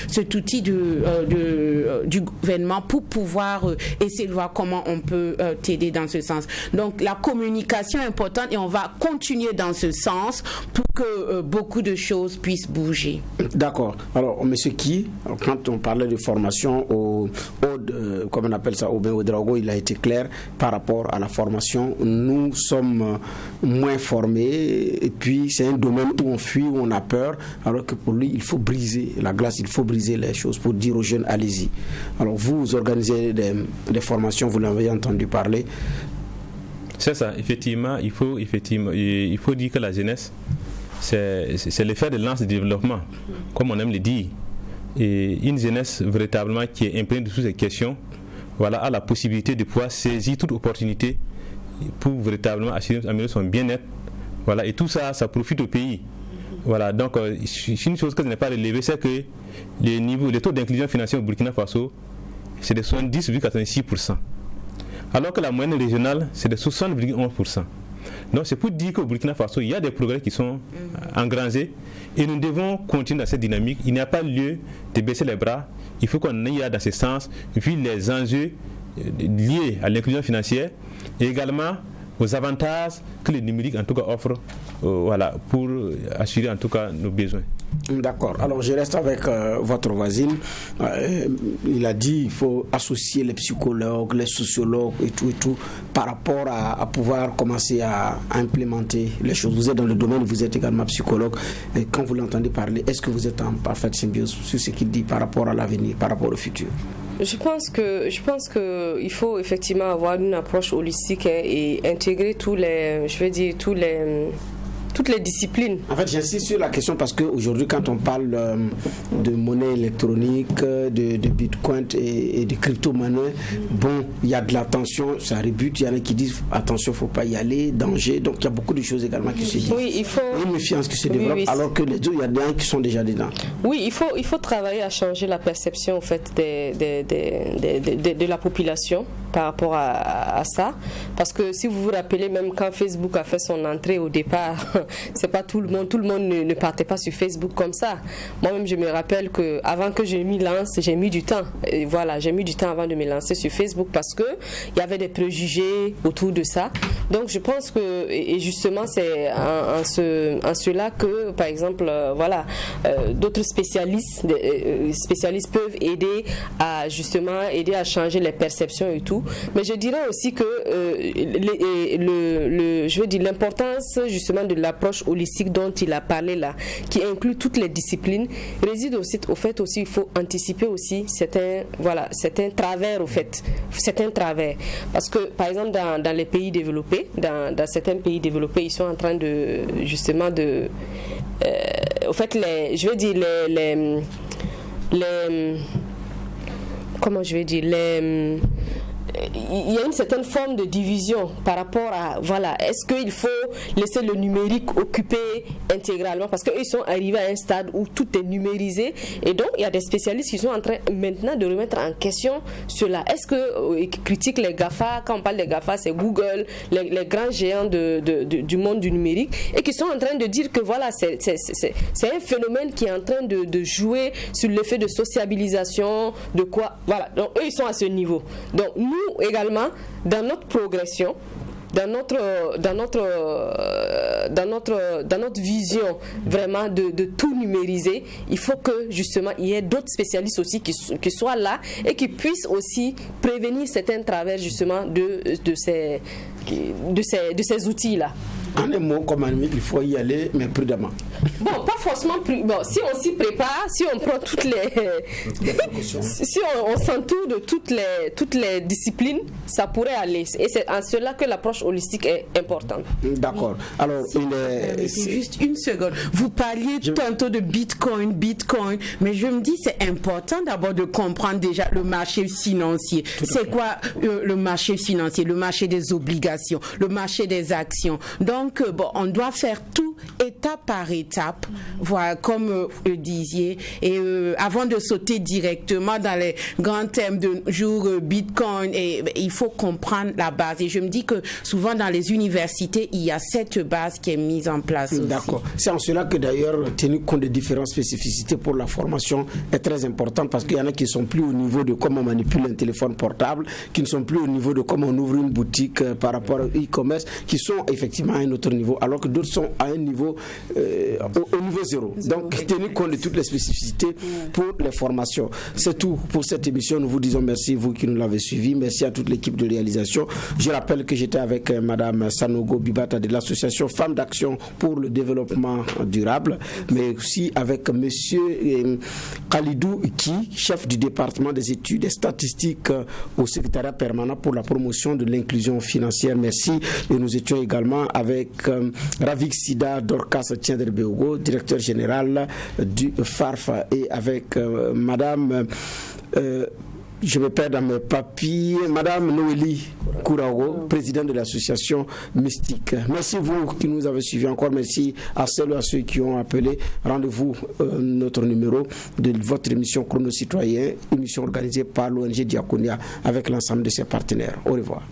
cet outil du gouvernement pour pouvoir essayer de voir comment on peut t'aider dans ce sens. Donc la communication est importante et on va continuer dans ce sens pour que beaucoup de choses puissent bouger. D'accord. Alors, monsieur Ki, quand on parlait de formation comme on appelle ça, Aubin Ouedraogo, il a été clair par rapport à la formation. Nous sommes moins formés et puis c'est un domaine où on fuit, où on a peur, alors que pour lui, il faut briser la glace, il faut briser les choses pour dire aux jeunes, allez-y. Alors, vous organisez des formations, vous l'avez entendu parler. C'est ça, effectivement, il faut dire que la jeunesse, c'est le fer de lance du développement, comme on aime le dire. Et une jeunesse véritablement qui est imprégnée de toutes ces questions, voilà, a la possibilité de pouvoir saisir toute opportunité pour véritablement améliorer son bien-être. Voilà, et tout ça, ça profite au pays. Voilà, donc une chose que je n'ai pas relevée, c'est que les taux d'inclusion financière au Burkina Faso, c'est de 70,86%. Alors que la moyenne régionale, c'est de 60,11%. Donc c'est pour dire qu'au Burkina Faso, il y a des progrès qui sont engrangés et nous devons continuer dans cette dynamique. Il n'y a pas lieu de baisser les bras. Il faut qu'on aille dans ce sens, vu les enjeux liés à l'inclusion financière et également aux avantages que le numérique en tout cas offre voilà, pour assurer en tout cas nos besoins. D'accord. Alors je reste avec votre voisine. Il a dit qu'il faut associer les psychologues, les sociologues et tout par rapport à pouvoir commencer à implémenter les choses. Vous êtes dans le domaine, vous êtes également psychologue. Et quand vous l'entendez parler, est-ce que vous êtes en parfaite symbiose sur ce qu'il dit par rapport à l'avenir, par rapport au futur? Je pense que il faut effectivement avoir une approche holistique et intégrer toutes les disciplines. En fait, j'insiste sur la question parce qu'aujourd'hui, quand on parle de monnaie électronique, de bitcoin et de crypto-monnaie, bon, il y a de la tension, ça rebute. Il y en a qui disent attention, il ne faut pas y aller, danger. Donc, il y a beaucoup de choses également qui se disent. Oui, il faut. Une méfiance qui se développe, alors que les autres, il y a des gens qui sont déjà dedans. Oui, il faut travailler à changer la perception en fait, de la population par rapport à ça. Parce que si vous vous rappelez, même quand Facebook a fait son entrée au départ, c'est pas tout le monde ne partait pas sur Facebook comme ça. Moi-même, je me rappelle que avant que je m'y lance, j'ai mis du temps. Et voilà, j'ai mis du temps avant de me lancer sur Facebook parce que il y avait des préjugés autour de ça. Donc, je pense que et justement, c'est en cela que, par exemple, d'autres spécialistes peuvent aider à changer les perceptions et tout. tout. Mais je dirais aussi que je veux dire l'importance justement de l'approche holistique dont il a parlé là, qui inclut toutes les disciplines, réside aussi au fait aussi il faut anticiper aussi certains travers certains travers. Parce que par exemple dans les pays développés, dans certains pays développés, ils sont en train de justement de au fait il y a une certaine forme de division par rapport à, est-ce qu'il faut laisser le numérique occuper intégralement, parce qu'ils sont arrivés à un stade où tout est numérisé, et donc il y a des spécialistes qui sont en train maintenant de remettre en question cela. Est-ce qu'ils critiquent les GAFA? Quand on parle des GAFA, c'est Google, les grands géants du monde du numérique, et qui sont en train de dire que c'est un phénomène qui est en train de jouer sur l'effet de sociabilisation, de quoi, donc eux ils sont à ce niveau. Donc nous également, dans notre progression, dans notre vision vraiment de tout numériser, il faut que justement il y ait d'autres spécialistes aussi qui soient là et qui puissent aussi prévenir certains travers justement de ces outils-là. En un mot, comme ami, il faut y aller, mais prudemment. Bon, pas forcément si on s'y prépare, si on prend toutes les si on s'entoure de toutes les disciplines, ça pourrait aller. Et c'est en cela que l'approche holistique est importante. D'accord. Alors, juste une seconde. Vous parliez tantôt de Bitcoin, mais je me dis c'est important d'abord de comprendre déjà le marché financier. C'est quoi le marché financier? Le marché des obligations, le marché des actions. Donc, on doit faire tout étape par étape, voilà, comme vous le disiez, et avant de sauter directement dans les grands thèmes de jour Bitcoin, et il faut comprendre la base. Et je me dis que souvent dans les universités, il y a cette base qui est mise en place aussi. D'accord. C'est en cela que d'ailleurs, tenu compte des différentes spécificités pour la formation est très important, parce qu'il y en a qui ne sont plus au niveau de comment on manipule un téléphone portable, qui ne sont plus au niveau de comment on ouvre une boutique par rapport au e-commerce, qui sont effectivement à un autre niveau, alors que d'autres sont à un niveau au niveau zéro. Donc, tenu compte de toutes les spécificités pour les formations. C'est tout pour cette émission. Nous vous disons merci, vous qui nous l'avez suivi. Merci à toute l'équipe de réalisation. Je rappelle que j'étais avec Madame Sanogo Bibata de l'association Femmes d'Action pour le développement durable, mais aussi avec Monsieur Khalidou Iki, chef du département des études et statistiques au secrétariat permanent pour la promotion de l'inclusion financière. Merci. Et nous étions également avec Ravik Sida Dorcas Tiendrebeogo, directeur général du FARF, et avec Madame je me perds dans mes papiers, Madame Noélie Kourago, présidente de l'association Mystique. Merci vous qui nous avez suivis encore. Merci à celles et à ceux qui ont appelé. Rendez-vous notre numéro de votre émission Chrono Citoyen, émission organisée par l'ONG Diaconia avec l'ensemble de ses partenaires. Au revoir.